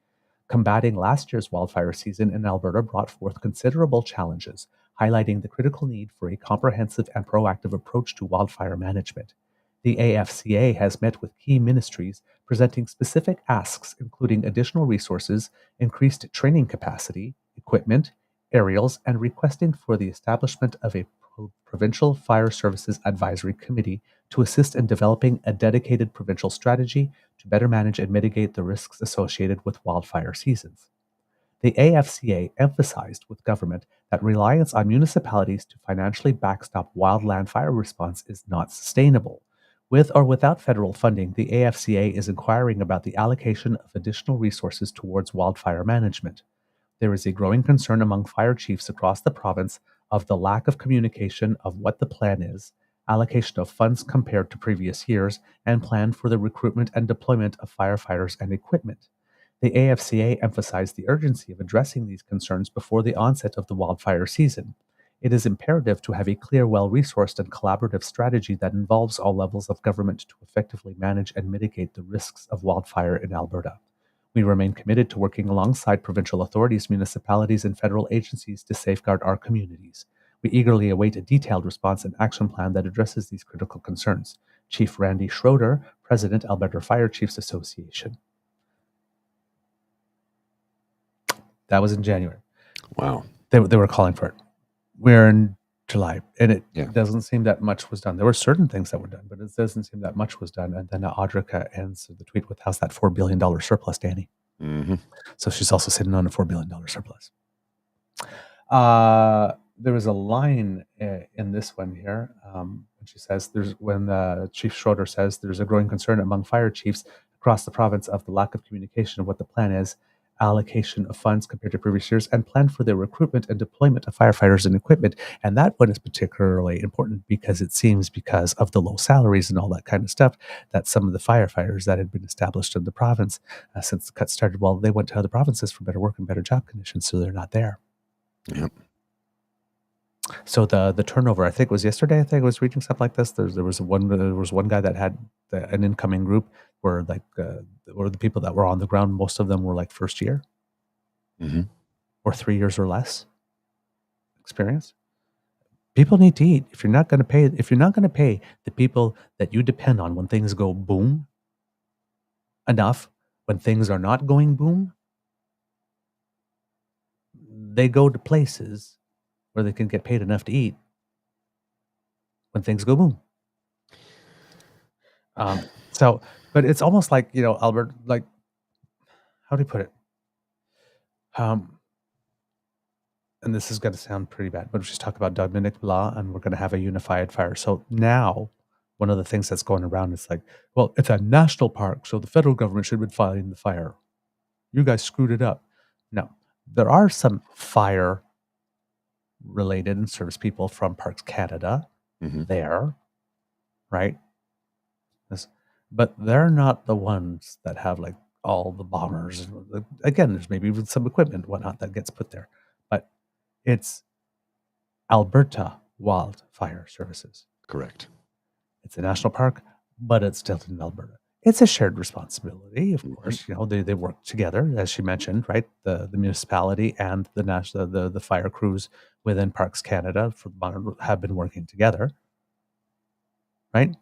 Combating last year's wildfire season in Alberta brought forth considerable challenges, highlighting the critical need for a comprehensive and proactive approach to wildfire management. The AFCA has met with key ministries, presenting specific asks including additional resources, increased training capacity, equipment, aerials, and requesting for the establishment of a Provincial Fire Services Advisory Committee to assist in developing a dedicated provincial strategy to better manage and mitigate the risks associated with wildfire seasons. The AFCA emphasized with government that reliance on municipalities to financially backstop wildland fire response is not sustainable. With or without federal funding, the AFCA is inquiring about the allocation of additional resources towards wildfire management. There is a growing concern among fire chiefs across the province of the lack of communication of what the plan is, allocation of funds compared to previous years, and plan for the recruitment and deployment of firefighters and equipment. The AFCA emphasized the urgency of addressing these concerns before the onset of the wildfire season. It is imperative to have a clear, well-resourced, and collaborative strategy that involves all levels of government to effectively manage and mitigate the risks of wildfire in Alberta. We remain committed to working alongside provincial authorities, municipalities, and federal agencies to safeguard our communities. We eagerly await a detailed response and action plan that addresses these critical concerns. Chief Randy Schroeder, President, Alberta Fire Chiefs Association. That was in January. Wow. They were calling for it. We're in July, and it Yeah. doesn't seem that much was done. There were certain things that were done, but it doesn't seem that much was done. And then Audrica ends the tweet with, how's that $4 billion surplus, Danny? Mm-hmm. So she's also sitting on a $4 billion surplus. There was a line in this one here. When she says, Chief Schroeder says, there's a growing concern among fire chiefs across the province of the lack of communication of what the plan is, allocation of funds compared to previous years, and plan for the recruitment and deployment of firefighters and equipment. And that one is particularly important because it seems, because of the low salaries and all that kind of stuff, that some of the firefighters that had been established in the province since the cut started, well, they went to other provinces for better work and better job conditions, so they're not there. Yep. So the turnover, I think it was yesterday, I think I was reading something like this. There was one guy that had an incoming group where or the people that were on the ground, most of them were like first year, Mm-hmm. or 3 years or less experience. People need to eat. If you're not going to pay the people that you depend on when things go boom enough, when things are not going boom, they go to places where they can get paid enough to eat when things go boom. But it's almost like, Albert, like, how do you put it? And this is going to sound pretty bad, but just talk about Dominic Blah, and we're going to have a unified fire. So now, one of the things that's going around is like, well, it's a national park, so the federal government should have been fighting the fire. You guys screwed it up. No, there are some fire related and service people from Parks Canada there, right? But they're not the ones that have like all the bombers. Again, there's maybe even some equipment, whatnot, that gets put there. But it's Alberta Wildfire Services. Correct. It's a national park, but it's still in Alberta. It's a shared responsibility, of course. They work together, as she mentioned, right? The municipality and the fire crews within Parks Canada have been working together, right?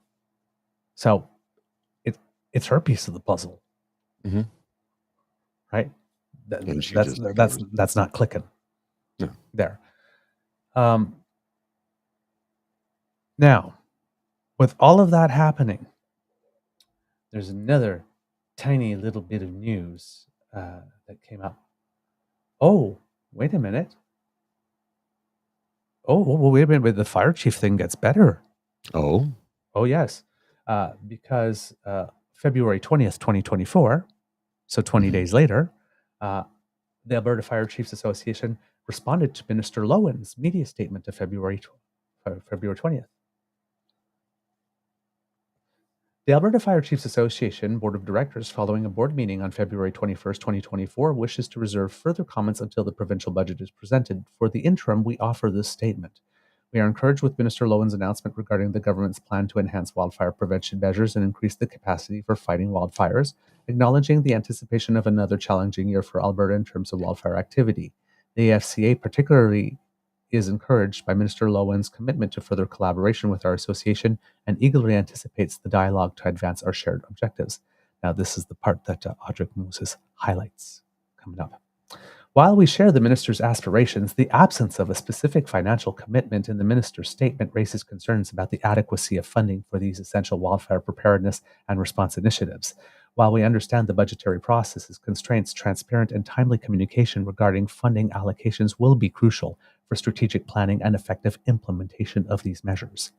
So it's her piece of the puzzle, right? That's not clicking. No. There. Now, with all of that happening, there's another tiny little bit of news that came up. Oh, wait a minute. well, wait a minute. But the fire chief thing gets better. Oh, Oh, yes. Because February 20th, 2024, so 20 days later, the Alberta Fire Chiefs Association responded to Minister Lowen's media statement of February 20th. The Alberta Fire Chiefs Association Board of Directors, following a board meeting on February 21st, 2024, wishes to reserve further comments until the provincial budget is presented. For the interim, we offer this statement. We are encouraged with Minister Lowen's announcement regarding the government's plan to enhance wildfire prevention measures and increase the capacity for fighting wildfires, acknowledging the anticipation of another challenging year for Alberta in terms of wildfire activity. The AFCA particularly is encouraged by Minister Lowen's commitment to further collaboration with our association and eagerly anticipates the dialogue to advance our shared objectives. Now, this is the part that Audric Moses highlights coming up. While we share the minister's aspirations, the absence of a specific financial commitment in the minister's statement raises concerns about the adequacy of funding for these essential wildfire preparedness and response initiatives. While we understand the budgetary process's constraints, transparent and timely communication regarding funding allocations will be crucial for strategic planning and effective implementation of these measures.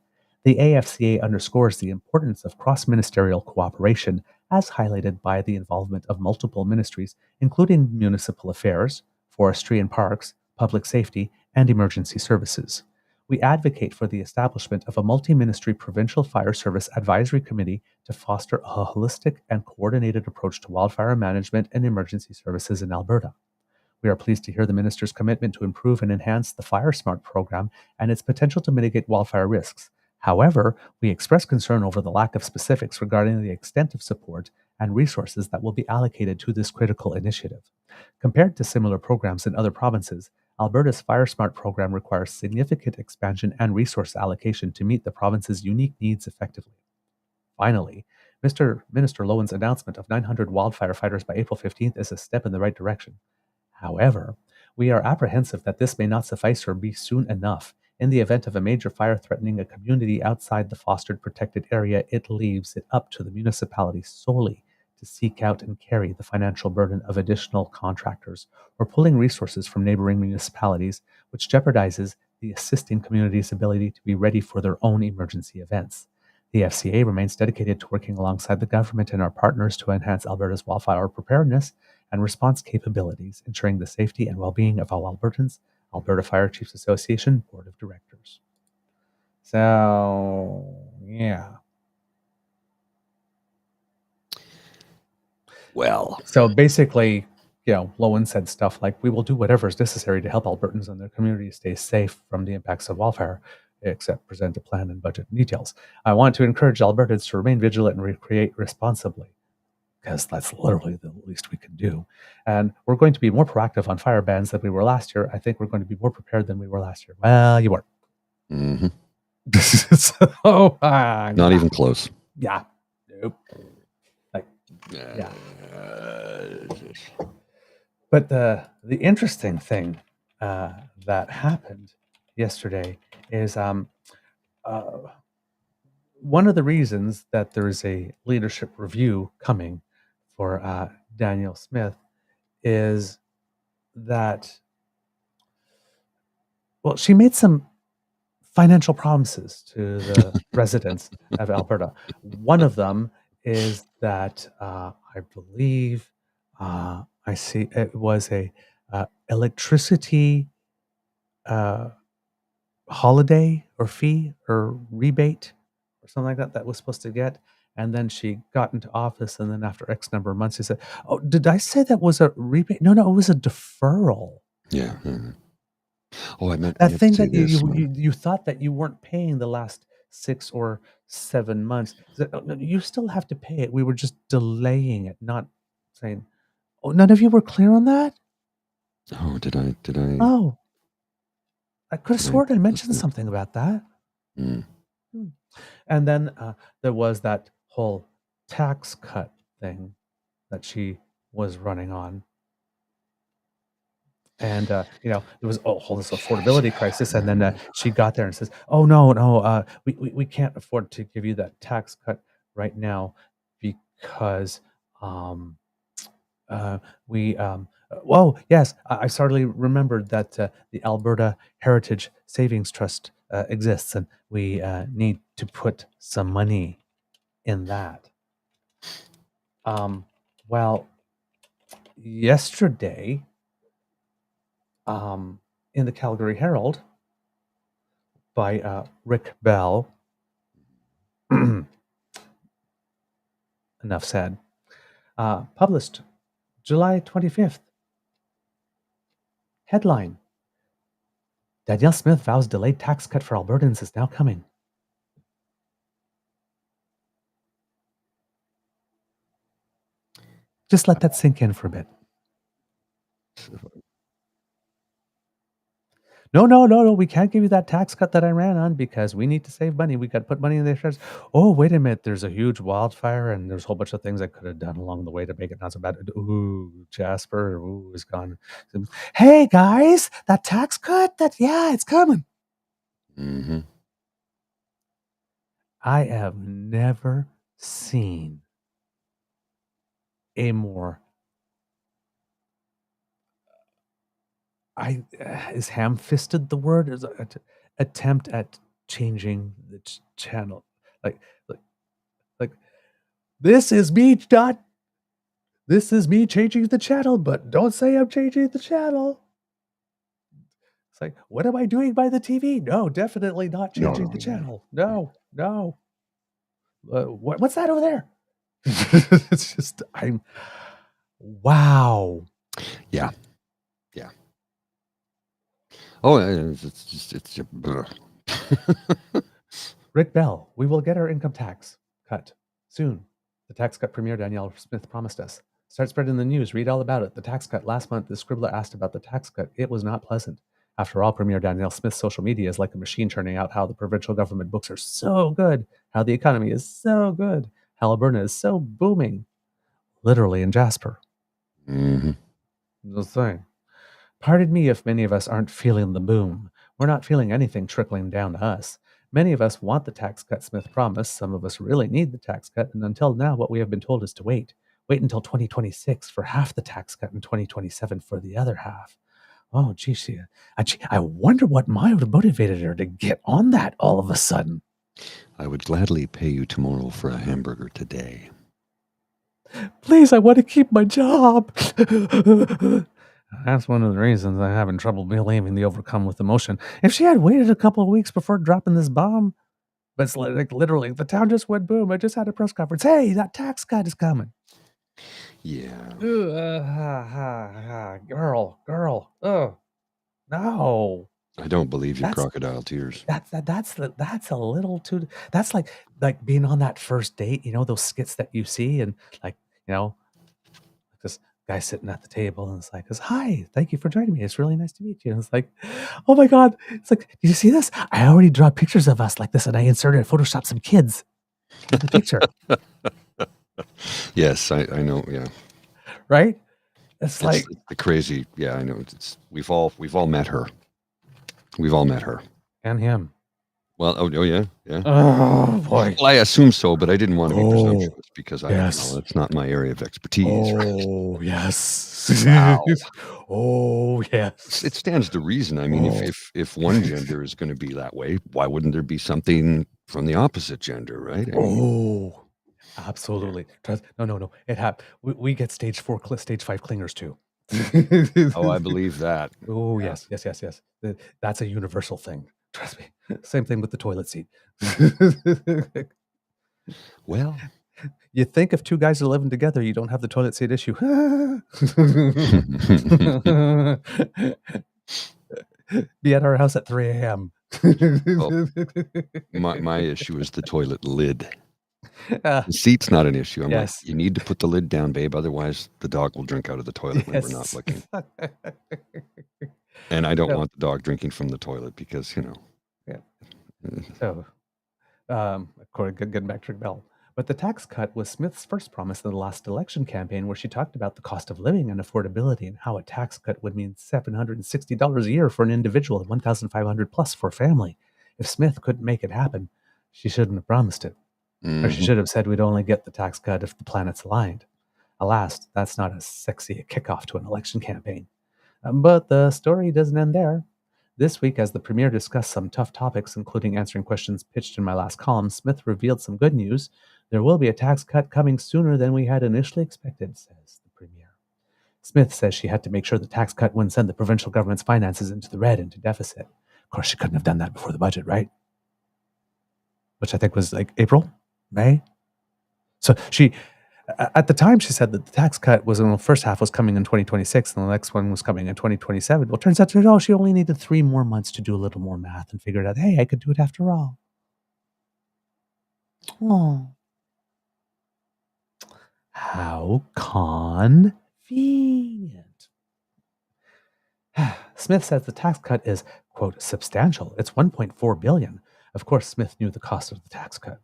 The AFCA underscores the importance of cross-ministerial cooperation, as highlighted by the involvement of multiple ministries, including municipal affairs, forestry and parks, public safety, and emergency services. We advocate for the establishment of a multi-ministry provincial fire service advisory committee to foster a holistic and coordinated approach to wildfire management and emergency services in Alberta. We are pleased to hear the minister's commitment to improve and enhance the Fire Smart program and its potential to mitigate wildfire risks. However, we express concern over the lack of specifics regarding the extent of support and resources that will be allocated to this critical initiative. Compared to similar programs in other provinces, Alberta's Fire Smart program requires significant expansion and resource allocation to meet the province's unique needs effectively. Finally, Minister Lowen's announcement of 900 wildfire fighters by April 15th is a step in the right direction. However, we are apprehensive that this may not suffice or be soon enough. In the event of a major fire threatening a community outside the fostered protected area, it leaves it up to the municipality solely to seek out and carry the financial burden of additional contractors or pulling resources from neighboring municipalities, which jeopardizes the assisting community's ability to be ready for their own emergency events. The FCA remains dedicated to working alongside the government and our partners to enhance Alberta's wildfire preparedness and response capabilities, ensuring the safety and well-being of all Albertans. Alberta Fire Chiefs Association Board of Directors. So, yeah. well, So basically, Lowen said stuff like, we will do whatever is necessary to help Albertans and their communities stay safe from the impacts of wildfire, except present a plan and budget details. I want to encourage Albertans to remain vigilant and recreate responsibly, because that's literally the least we can do. And we're going to be more proactive on fire bans than we were last year. I think we're going to be more prepared than we were last year. Well, you weren't. mm-hmm. So, Not even close. Yeah. Nope. Yeah. But the interesting thing that happened yesterday is one of the reasons that there is a leadership review coming for Danielle Smith is that, well, she made some financial promises to the residents of Alberta. One of them is that I believe I see it was a electricity holiday or fee or rebate or something like that was supposed to get. And then she got into office, and then after X number of months, she said, "Oh, did I say that was a rebate? No, it was a deferral." Yeah. Oh, I meant That thing say that this. you thought that you weren't paying the last 6 or 7 months. No, you still have to pay it. We were just delaying it, not saying. Oh, none of you were clear on that? Oh, did I? Oh, I could have Did I sworn I miss mentioned it? something about that. Mm. And then there was that whole tax cut thing that she was running on. And, there was whole this affordability crisis. And then she got there and says, "Oh, no, we can't afford to give you that tax cut right now because we Whoa, yes, I suddenly remembered that the Alberta Heritage Savings Trust exists, and we need to put some money in that. Well, yesterday, in the Calgary Herald by Rick Bell, enough said, published July 25th. Headline: Danielle Smith vows delayed tax cut for Albertans is now coming. Just let that sink in for a bit. No. We can't give you that tax cut that I ran on because we need to save money. We got to put money in the shares. Oh, wait a minute. There's a huge wildfire and there's a whole bunch of things I could have done along the way to make it not so bad. Ooh, Jasper, is gone. Hey, guys, that tax cut, it's coming. Mm-hmm. I have never seen a more is ham-fisted the word? Is attempt at changing the channel. Like this is me changing the channel, but don't say I'm changing the channel. It's like, what am I doing by the TV? No, definitely not changing the channel. No. What's that over there? It's just wow. Yeah. Oh, it's just. Rick Bell, we will get our income tax cut soon. The tax cut Premier Danielle Smith promised us. Start spreading the news. Read all about it. The tax cut. Last month, the Scribbler asked about the tax cut. It was not pleasant. After all, Premier Danielle Smith's social media is like a machine churning out how the provincial government books are so good, how the economy is so good, how Alberta is so booming. Literally in Jasper. Mm-hmm. The thing. Pardon me if many of us aren't feeling the boom. We're not feeling anything trickling down to us. Many of us want the tax cut Smith promised. Some of us really need the tax cut. And until now, what we have been told is to wait. Wait until 2026 for half the tax cut and 2027 for the other half. Oh, geez. I wonder what motivated her to get on that all of a sudden. I would gladly pay you tomorrow for a hamburger today. Please, I want to keep my job. That's one of the reasons I'm having trouble believing the overcome with emotion. If she had waited a couple of weeks before dropping this bomb, but it's like literally, the town just went boom. I just had a press conference. Hey, that tax cut is coming. Yeah. Girl. Oh, no. I don't believe your crocodile tears. That's a little too. That's like being on that first date. You know those skits that you see, and this guy sitting at the table, and it's like, "Hi, thank you for joining me. It's really nice to meet you." And it's like, "Oh my God!" It's like, "Did you see this? I already draw pictures of us like this, and I inserted Photoshop some kids in the picture." Yes, I know. Yeah. Right. It's like the crazy. Yeah, I know. We've all met her. We've all met her. And him. Well, oh yeah. Oh boy. Well, I assume so, but I didn't want to be presumptuous because it's not my area of expertise. Oh right? Yes. Wow. Oh yes. It stands to reason. I mean, if one gender is going to be that way, why wouldn't there be something from the opposite gender, right? I mean, absolutely. No. It happened. We get stage 5 clingers too. Oh, I believe that. Oh yeah. Yes. That's a universal thing. Trust me. Same thing with the toilet seat. Well, you think if two guys are living together, you don't have the toilet seat issue. Be at our house at 3 a.m. My issue is the toilet lid. The seat's not an issue. I'm like, you need to put the lid down, babe. Otherwise, the dog will drink out of the toilet when we're not looking. And I don't want the dog drinking from the toilet because, So, getting back to Bell. But the tax cut was Smith's first promise in the last election campaign, where she talked about the cost of living and affordability and how a tax cut would mean $760 a year for an individual and $1,500 plus for a family. If Smith couldn't make it happen, she shouldn't have promised it. Mm-hmm. Or she should have said we'd only get the tax cut if the planets aligned. Alas, that's not as sexy a kickoff to an election campaign. But the story doesn't end there. This week, as the Premier discussed some tough topics, including answering questions pitched in my last column, Smith revealed some good news. There will be a tax cut coming sooner than we had initially expected, says the Premier. Smith says she had to make sure the tax cut wouldn't send the provincial government's finances into the red, into deficit. Of course, she couldn't have done that before the budget, right? Which I think was like April, May. So she, at the time, she said that the tax cut was in the first half was coming in 2026 and the next one was coming in 2027. Well, it turns out, she only needed 3 more months to do a little more math and figured out, hey, I could do it after all. Oh. How convenient. Smith says the tax cut is, quote, substantial. It's $1.4 billion. Of course, Smith knew the cost of the tax cut.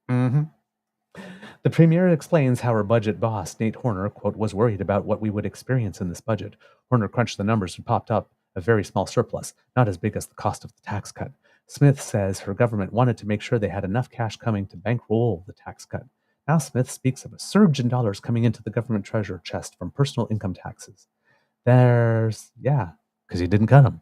The Premier explains how her budget boss, Nate Horner, quote, was worried about what we would experience in this budget. Horner crunched the numbers and popped up a very small surplus, not as big as the cost of the tax cut. Smith says her government wanted to make sure they had enough cash coming to bankroll the tax cut. Now Smith speaks of a surge in dollars coming into the government treasure chest from personal income taxes. Because he didn't cut them.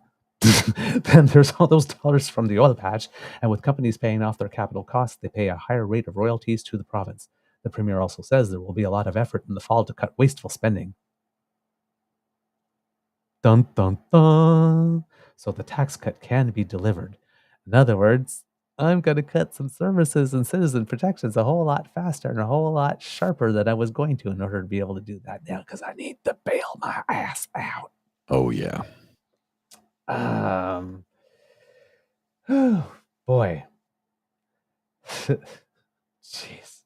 Then there's all those dollars from the oil patch, and with companies paying off their capital costs, they pay a higher rate of royalties to the province. The Premier also says there will be a lot of effort in the fall to cut wasteful spending. Dun, dun, dun. So the tax cut can be delivered. In other words, I'm going to cut some services and citizen protections a whole lot faster and a whole lot sharper than I was going to in order to be able to do that now, because I need to bail my ass out. Oh, yeah. Oh, boy. Jeez.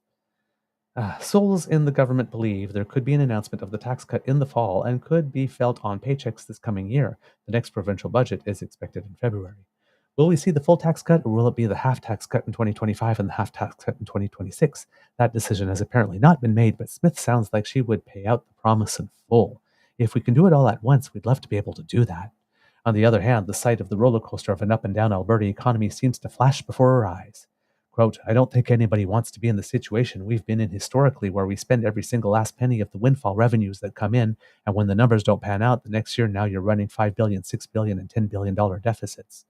Souls in the government believe there could be an announcement of the tax cut in the fall and could be felt on paychecks this coming year. The next provincial budget is expected in February. Will we see the full tax cut, or will it be the half tax cut in 2025 and the half tax cut in 2026? That decision has apparently not been made, but Smith sounds like she would pay out the promise in full. If we can do it all at once, we'd love to be able to do that. On the other hand, the sight of the roller coaster of an up and down Alberta economy seems to flash before our eyes. Quote, I don't think anybody wants to be in the situation we've been in historically, where we spend every single last penny of the windfall revenues that come in, and when the numbers don't pan out, the next year now you're running $5 billion, $6 billion, and $10 billion deficits,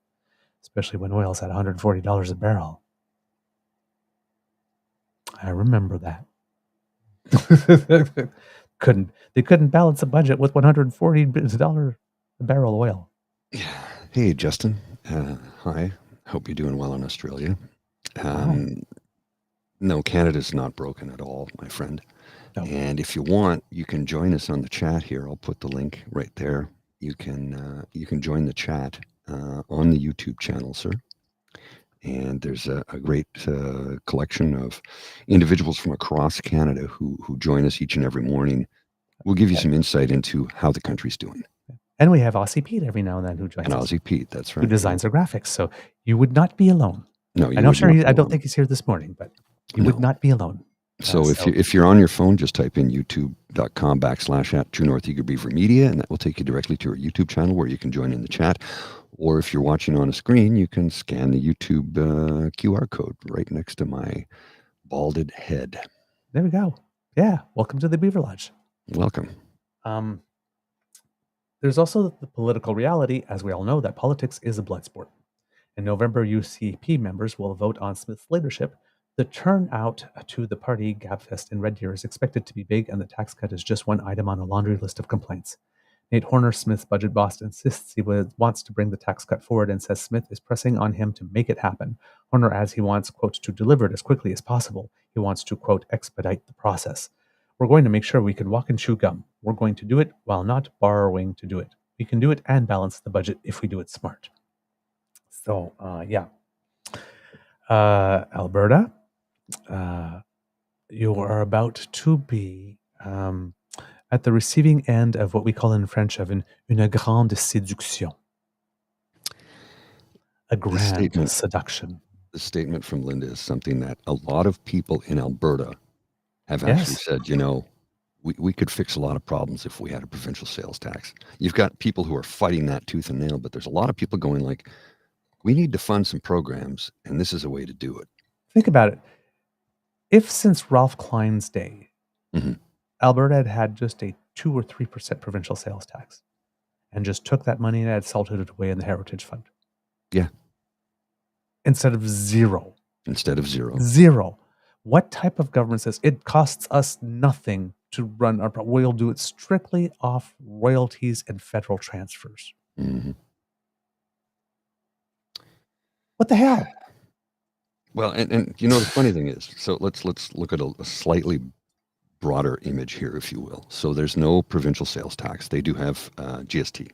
especially when oil's at $140 a barrel. I remember that. They couldn't balance a budget with $140 a barrel oil. Hey, Justin. Hi. Hope you're doing well in Australia. No, Canada's not broken at all, my friend. No. And if you want, you can join us on the chat here. I'll put the link right there. You can join the chat on the YouTube channel, sir. And there's a great collection of individuals from across Canada who join us each and every morning. We'll give you some insight into how the country's doing. And we have Aussie Pete every now and then who joins us. And Aussie Pete, that's right. Who designs our graphics. So you would not be alone. No, I don't think he's here this morning, but you would not be alone. So if you're on your phone, just type in youtube.com/@True North Eager Beaver Media, and that will take you directly to our YouTube channel where you can join in the chat. Or if you're watching on a screen, you can scan the YouTube QR code right next to my balded head. There we go. Yeah. Welcome to the Beaver Lodge. Welcome. There's also the political reality, as we all know, that politics is a blood sport. In November, UCP members will vote on Smith's leadership. The turnout to the party Gabfest in Red Deer is expected to be big, and the tax cut is just one item on a laundry list of complaints. Nate Horner, Smith's budget boss, insists he wants to bring the tax cut forward and says Smith is pressing on him to make it happen. Horner adds he wants, quote, to deliver it as quickly as possible. He wants to, quote, expedite the process. We're going to make sure we can walk and chew gum. We're going to do it while not borrowing to do it. We can do it and balance the budget if we do it smart. So, Alberta, you are about to be at the receiving end of what we call in French of une grande séduction. A grand seduction. The statement from Linda is something that a lot of people in Alberta have actually said, we could fix a lot of problems if we had a provincial sales tax. You've got people who are fighting that tooth and nail, but there's a lot of people going like, we need to fund some programs, and this is a way to do it. Think about it. If since Ralph Klein's day, Mhm. Alberta had just a 2 or 3% provincial sales tax and just took that money and had salted it away in the Heritage Fund. Yeah. Instead of zero. Instead of zero. Zero. What type of government says it costs us nothing to run our... We'll do it strictly off royalties and federal transfers. Mm-hmm. What the hell? Well, and you know, the funny thing is, so let's look at a slightly broader image here, if you will. So there's no provincial sales tax. They do have GST.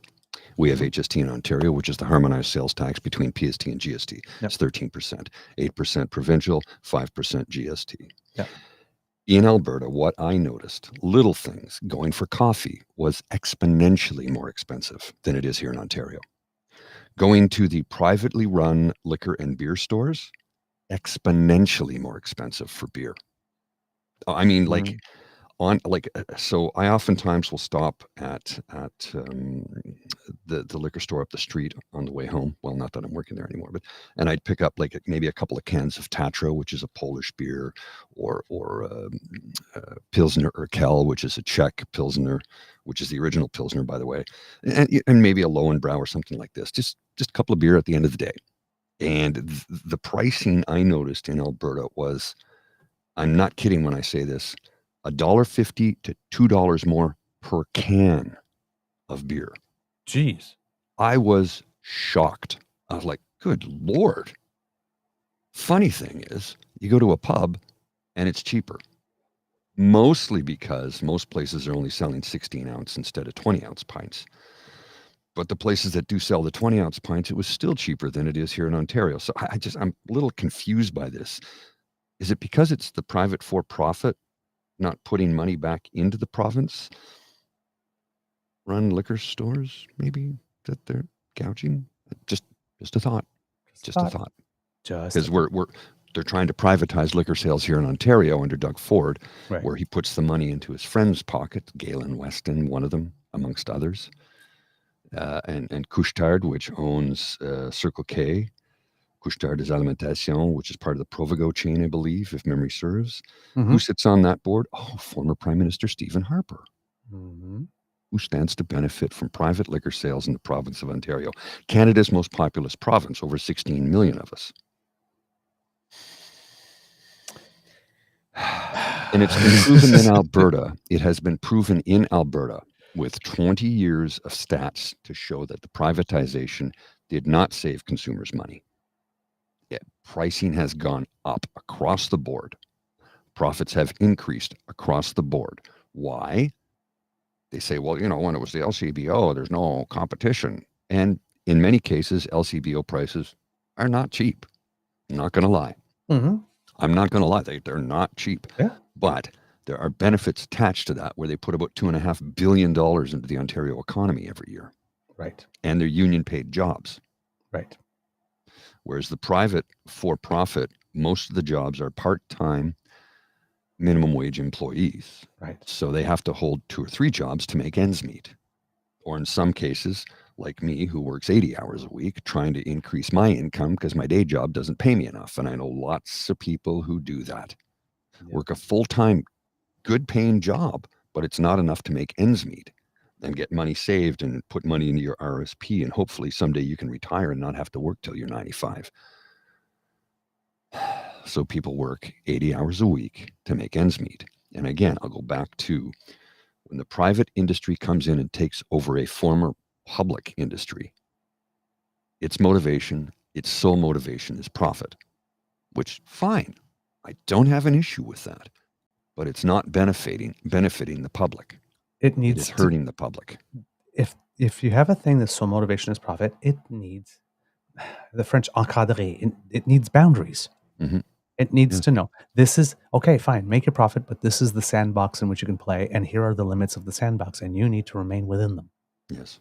We have HST in Ontario, which is the harmonized sales tax between PST and GST. Yep. It's 13%, 8% provincial, 5% GST. Yep. In Alberta, what I noticed, little things, going for coffee was exponentially more expensive than it is here in Ontario. Going to the privately run liquor and beer stores, exponentially more expensive for beer. I mean, like, so I oftentimes will stop at the liquor store up the street on the way home. Well, not that I'm working there anymore, and I'd pick up like maybe a couple of cans of Tatra, which is a Polish beer, or Pilsner Urquell, which is a Czech Pilsner, which is the original Pilsner, by the way, and maybe a Lowenbrau or something like this. Just a couple of beer at the end of the day. And the pricing I noticed in Alberta was, I'm not kidding when I say this, $1.50 to $2 more per can of beer. Jeez. I was shocked. I was like, good Lord. Funny thing is, you go to a pub and it's cheaper. Mostly because most places are only selling 16 ounce instead of 20 ounce pints. But the places that do sell the 20 ounce pints, it was still cheaper than it is here in Ontario. So I'm a little confused by this. Is it because it's the private for-profit not putting money back into the province run liquor stores, maybe, that they're gouging? Just a thought. Just a thought. Because they're trying to privatize liquor sales here in Ontario under Doug Ford, right, where he puts the money into his friend's pocket, Galen Weston, one of them, amongst others, and Couche-Tard, which owns Circle K. Couche-Tard des Alimentations, which is part of the Provigo chain, I believe, if memory serves. Mm-hmm. Who sits on that board? Oh, former Prime Minister Stephen Harper, mm-hmm, who stands to benefit from private liquor sales in the province of Ontario, Canada's most populous province, over 16 million of us. And it's been proven in Alberta. It has been proven in Alberta with 20 years of stats to show that the privatization did not save consumers money. Pricing has gone up across the board. Profits have increased across the board. Why? They say, well, you know, when it was the LCBO, there's no competition. And in many cases, LCBO prices are not cheap. I'm not going to lie. Mm-hmm. I'm not going to lie. They're not cheap. Yeah. But there are benefits attached to that where they put about $2.5 billion into the Ontario economy every year. Right. And they're union-paid jobs. Right. Whereas the private for-profit, most of the jobs are part-time minimum wage employees. Right. So they have to hold 2 or 3 jobs to make ends meet. Or in some cases, like me, who works 80 hours a week, trying to increase my income because my day job doesn't pay me enough. And I know lots of people who do that. Yeah. Work a full-time, good-paying job, but it's not enough to make ends meet. And get money saved and put money into your RSP, and hopefully someday you can retire and not have to work till you're 95. So people work 80 hours a week to make ends meet. And again, I'll go back to when the private industry comes in and takes over a former public industry, its motivation, its sole motivation is profit, which, fine, I don't have an issue with that, but it's not benefiting the public. It is hurting the public. If you have a thing that's sole motivation is profit, it needs the French encadré. It needs boundaries. Mm-hmm. It needs to know this is okay, fine, make your profit, but this is the sandbox in which you can play, and here are the limits of the sandbox, and you need to remain within them. Yes.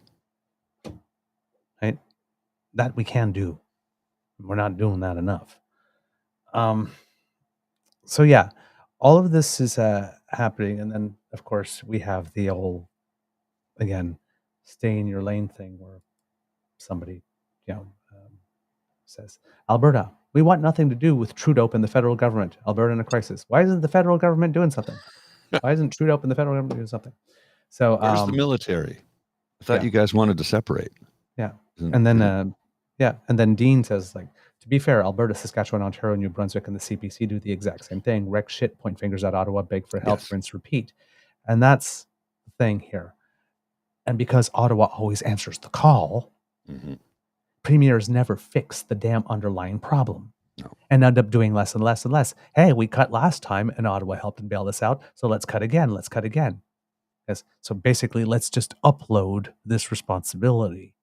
Right? That we can do. We're not doing that enough. So yeah, all of this is happening, and then of course we have the old, again, stay in your lane thing where somebody, says, Alberta, we want nothing to do with Trudeau and the federal government. Alberta in a crisis. Why isn't the federal government doing something? Why isn't Trudeau and the federal government doing something? So Where's the military? I thought yeah. you guys wanted to separate. Yeah. Isn't- And then and then Dean says, like, to be fair, Alberta, Saskatchewan, Ontario, New Brunswick, and the CPC do the exact same thing. Wreck shit, point fingers at Ottawa, beg for help, Yes. rinse, repeat. And that's the thing here. And because Ottawa always answers the call, Mhm. premiers never fix the damn underlying problem. No. And end up doing less and less and less. Hey, we cut last time and Ottawa helped and bailed us out, so let's cut again. Let's cut again. Yes. So basically, let's just upload this responsibility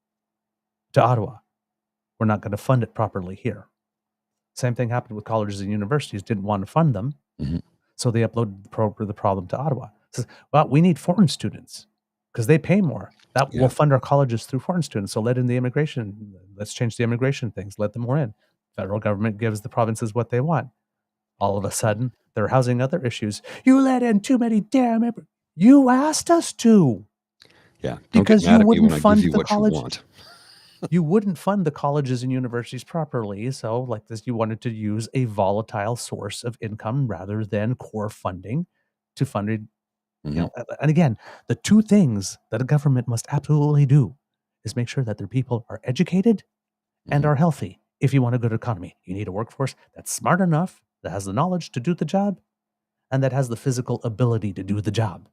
to Ottawa. We're not going to fund it properly here. Same thing happened with colleges and universities. Didn't want to fund them, Mhm. so they uploaded the problem to Ottawa. Says, well, we need foreign students because they pay more. That Yeah. will fund our colleges through foreign students. So let in the immigration. Let's change the immigration things. Let them more in. Federal government gives the provinces what they want. All of a sudden, they're housing other issues. You let in too many damn. You asked us to. Yeah. Don't Because get mad you at me wouldn't when I fund give you the what college. you want. You wouldn't fund the colleges and universities properly. So, like this, you wanted to use a volatile source of income rather than core funding to fund it. Mhm. You know, and again, the two things that a government must absolutely do is make sure that their people are educated and Mhm. are healthy. If you want a good economy, you need a workforce that's smart enough, that has the knowledge to do the job, and that has the physical ability to do the job.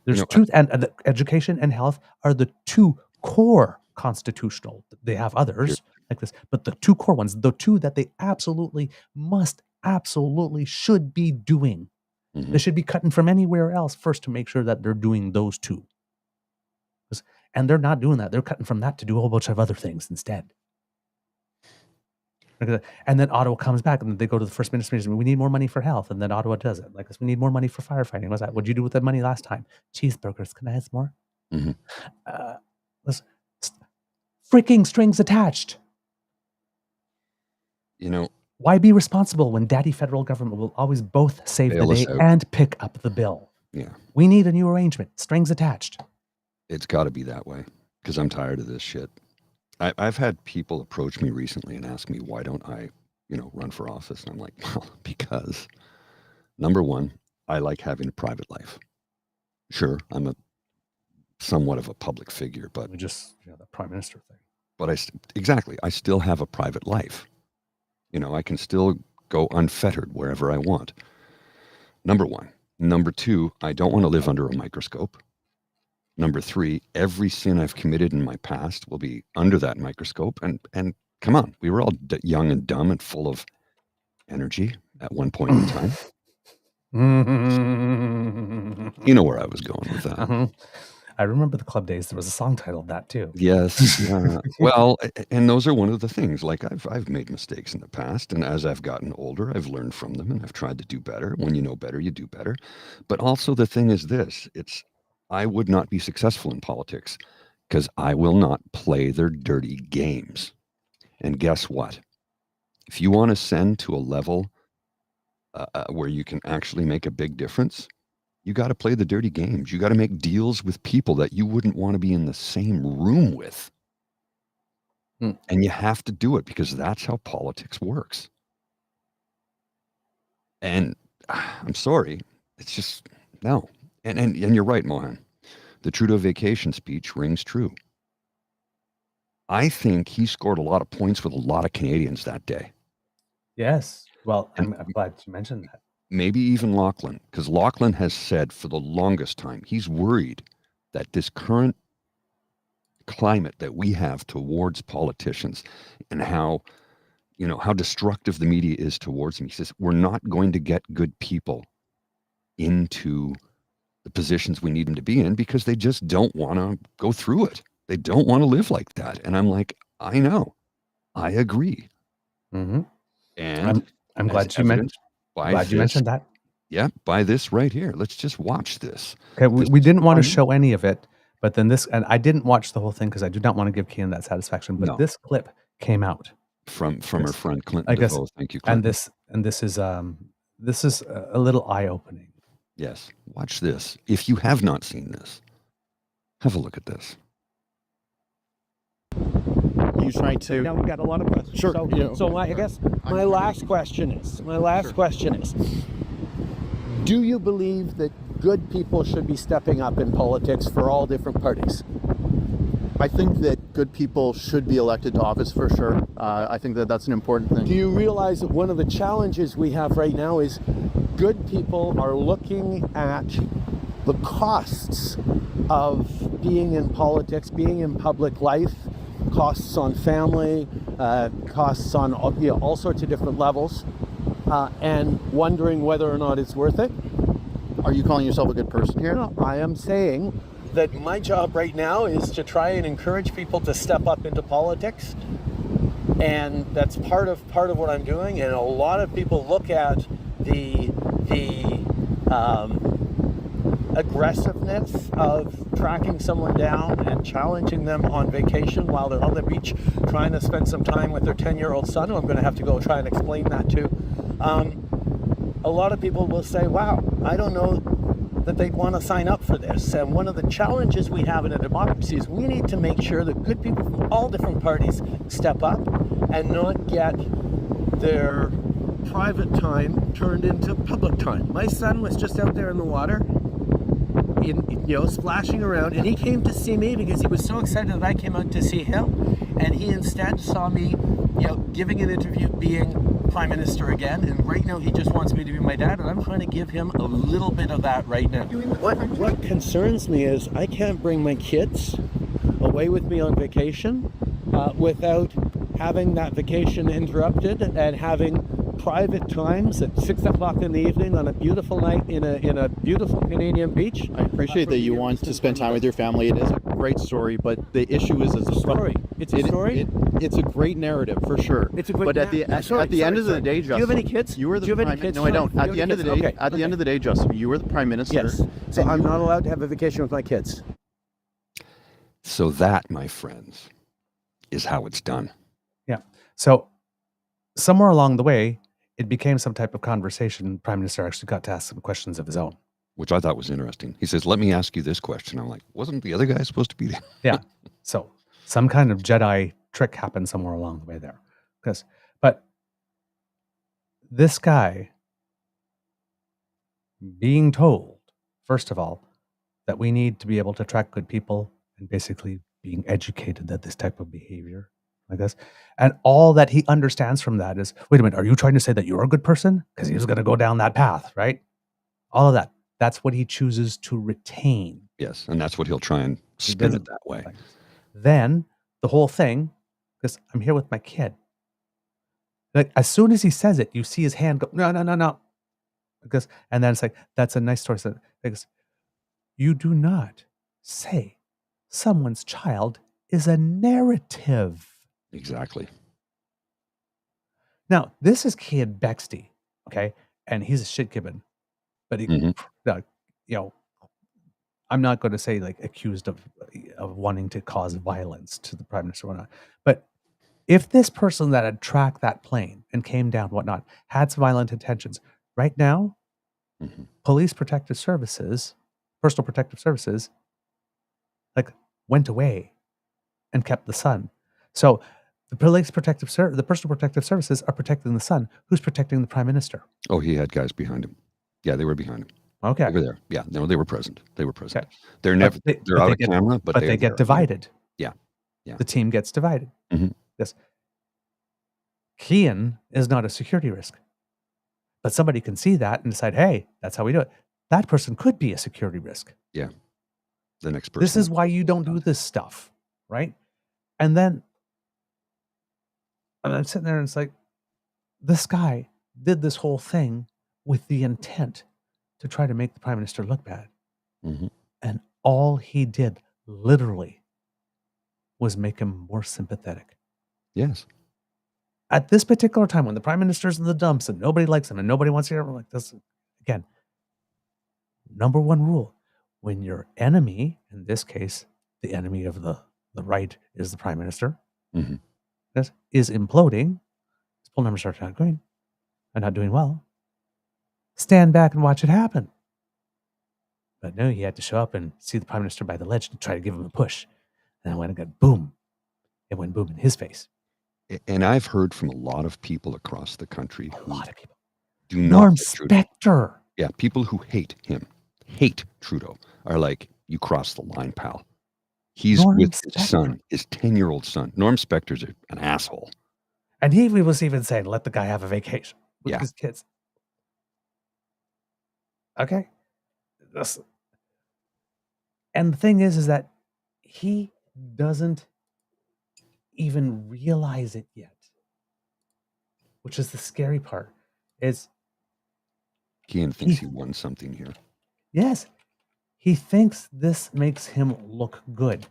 There's know, two, and education and health are the two core constitutional. They have others like this, but the two core ones, the two that they absolutely must, absolutely should be doing. Mhm. They should be cutting from anywhere else first to make sure that they're doing those two. And they're not doing that. They're cutting from that to do a whole bunch of other things instead. And then Ottawa comes back and they go to the first minister meeting. We need more money for health. And then Ottawa does it. Like, we need more money for firefighting. What's that? What'd you do with that money last time? Cheeseburgers. Can I have some more? Mhm. Freaking strings attached. You know, Why be responsible when daddy federal government will always both save the Bail us day out. and pick up the bill? yeah, We need a new arrangement. Strings attached. it's got to be that way because I'm tired of this shit. I've had people approach me recently and ask me, why don't I, run for office? And I'm like, well, because number one, I like having a private life. Sure, I'm somewhat of a public figure, but We just, the prime minister thing. but I still have a private life. I can still go unfettered wherever I want. Number one. Number two, I don't want to live under a microscope. Number three, every sin I've committed in my past will be under that microscope. And come on, we were all young and dumb and full of energy at one point in time. You know where I was going with that. I remember the club days. There was a song titled that too. Yes. Well, and those are one of the things. Like I've made mistakes in the past, and as I've gotten older, I've learned from them, and I've tried to do better. When you know better, you do better. But also the thing is this: I would not be successful in politics because I will not play their dirty games. And guess what? If you want to send to a level where you can actually make a big difference, you got to play the dirty games. You got to make deals with people that you wouldn't want to be in the same room with. And you have to do it because that's how politics works. And I'm sorry, it's just no. And you're right, Mohan. The Trudeau vacation speech rings true. I think he scored a lot of points with a lot of Canadians that day. Yes. Well, I'm glad you mentioned that. Maybe even Lachlan, because Lachlan has said for the longest time, he's worried that this current climate that we have towards politicians and how destructive the media is towards them. He says, we're not going to get good people into the positions we need them to be in because they just don't want to go through it. They don't want to live like that. And I'm like, I know. I agree. Mm-hmm. And I'm glad you mentioned that. Yeah, by this right here. Let's just watch this. Okay, we didn't want to show any of it, but then and I didn't watch the whole thing because I do not want to give Kean that satisfaction. But this clip came out from her friend Clinton. I guess. DeVoe. Thank you, Clinton. And this is a little eye opening. Yes, watch this. If you have not seen this, have a look at this. you trying to? Now we've got a lot of questions. Sure. I guess my last question is, do you believe that good people should be stepping up in politics for all different parties? I think that good people should be elected to office for sure. I think that that's an important thing. Do you realize that one of the challenges we have right now is good people are looking at the costs of being in politics, being in public life, costs on family, costs on all sorts of different levels, and wondering whether or not it's worth it? Are you calling yourself a good person here? No, I am saying that my job right now is to try and encourage people to step up into politics, and that's part of what I'm doing. And a lot of people look at the aggressiveness of tracking someone down and challenging them on vacation while they're on the beach trying to spend some time with their 10-year-old son, who I'm going to have to go try and explain that to. A lot of people will say, wow, I don't know that they'd want to sign up for this. And one of the challenges we have in a democracy is we need to make sure that good people from all different parties step up and not get their private time turned into public time. My son was just out there in the water, splashing around, and he came to see me because he was so excited that I came out to see him, and he instead saw me, giving an interview, being Prime Minister again, and right now he just wants me to be my dad, and I'm trying to give him a little bit of that right now. What concerns me is I can't bring my kids away with me on vacation without having that vacation interrupted and having private times at 6 o'clock in the evening on a beautiful night in a beautiful Canadian beach. I appreciate that you want to spend time with your family. It is a great story, but the issue is It's a story. It's a great narrative for sure. It's a great but at the end of the day, Justin, do you have any kids? You were the do you have any prime. kids? No, I don't. Do you At have the end any of the day, kids? Okay. end of the day, Justin, you were the Prime Minister. Yes. So and I'm not allowed to have a vacation with my kids. So that, my friends, is how it's done. Yeah. So somewhere along the way, it became some type of conversation. Prime Minister actually got to ask some questions of his own. Which I thought was interesting. He says, let me ask you this question. I'm like, wasn't the other guy supposed to be there? Yeah. So some kind of Jedi trick happened somewhere along the way there. But this guy being told, first of all, that we need to be able to attract good people and basically being educated that this type of behavior like this. And all that he understands from that is, wait a minute, are you trying to say that you're a good person? Because he was going to go down that path, right? All of that. That's what he chooses to retain. Yes, and that's what he'll try and spin it that way. Then the whole thing, because I'm here with my kid. Like as soon as he says it, you see his hand go, no. And then it's like, that's a nice story. Because you do not say someone's child is a narrative. Exactly. Now, this is kid Bexty, okay? And he's a shit gibbon. But he, I'm not going to say like accused of wanting to cause violence to the Prime Minister or whatnot. But if this person that had tracked that plane and came down, whatnot, had some violent intentions, right now, police protective services, personal protective services, like went away and kept the son. So the police protective the personal protective services are protecting the son. Who's protecting the Prime Minister? Oh, he had guys behind him. Yeah, they were behind him. Okay. Over there. Yeah, no, they were present. Okay. They're out of camera, but they get divided. Yeah. The team gets divided. Mm-hmm. Yes. Kian is not a security risk. But somebody can see that and decide, hey, that's how we do it. That person could be a security risk. Yeah. The next person. This is why you don't do this stuff, right? And then I'm sitting there and it's like, this guy did this whole thing with the intent to try to make the Prime Minister look bad. Mm-hmm. And all he did, literally, was make him more sympathetic. Yes. At this particular time, when the Prime Minister's in the dumps and nobody likes him and nobody wants to hear him like this, again, number one rule, when your enemy, in this case, the enemy of the right is the Prime Minister, is imploding, his poll numbers start not going and not doing well, stand back and watch it happen. But no, he had to show up and see the Prime Minister by the ledge and try to give him a push. And I went and got boom. it went boom in his face. And I've heard from a lot of people across the country A who lot of people. do not Norm like Trudeau. Spector. Yeah, people who hate him, hate Trudeau, are like, you crossed the line, pal. He's Norm with Spector. his son, his 10-year-old son. Norm Spector's an asshole. And he was even saying, let the guy have a vacation with Yeah. his kids. Okay. And the thing is that he doesn't even realize it yet, which is the scary part. Is Kean thinks he won something here. yes, he thinks this makes him look good.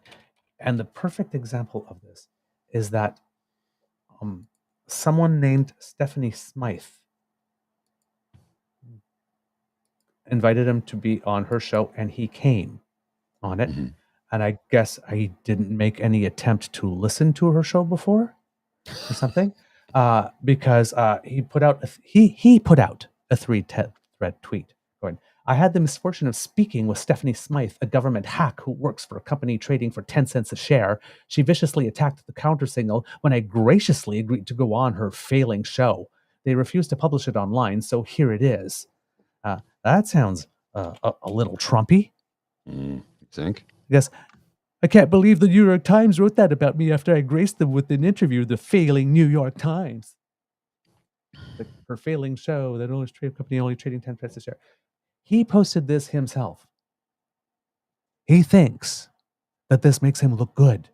And the perfect example of this is that someone named Stephanie Smythe invited him to be on her show, and he came on it. Mm-hmm. And I guess I didn't make any attempt to listen to her show before or something, because he put out a three-thread tweet going, I had the misfortune of speaking with Stephanie Smythe, a government hack who works for a company trading for 10 cents a share. She viciously attacked the counter signal when I graciously agreed to go on her failing show. They refused to publish it online, so here it is. That sounds a little Trumpy. You think? Yes. I can't believe the New York Times wrote that about me after I graced them with an interview, the failing New York Times. Her failing show, that only trade company only trading 10 cents a share. He posted this himself. He thinks that this makes him look good.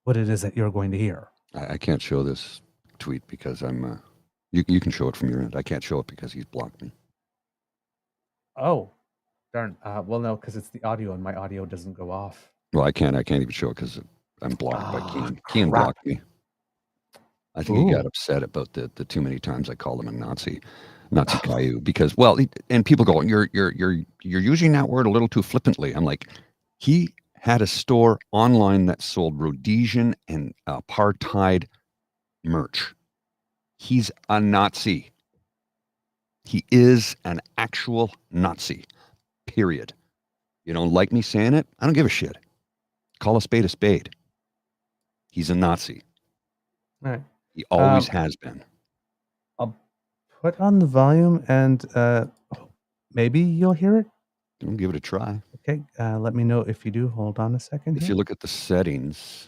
What it is that you're going to hear. I can't show this tweet because I'm. You can show it from your end. I can't show it because he's blocked me. Oh, darn. Well, no, because it's the audio, and my audio doesn't go off. Well, I can't even show it because I'm blocked by Kean. Kean crap. blocked me. I think he got upset about the too many times I called him a Nazi Caillou, because, well, and people go, you're using that word a little too flippantly. I'm like, he had a store online that sold Rhodesian and apartheid merch. He's a Nazi. He is an actual Nazi. Period. You don't like me saying it? I don't give a shit. Call a spade a spade. He's a Nazi. All right. He always has been. I'll put on the volume, and maybe you'll hear it. I'll give it a try. Okay. Let me know if you do. Hold on a second. If you look at the settings,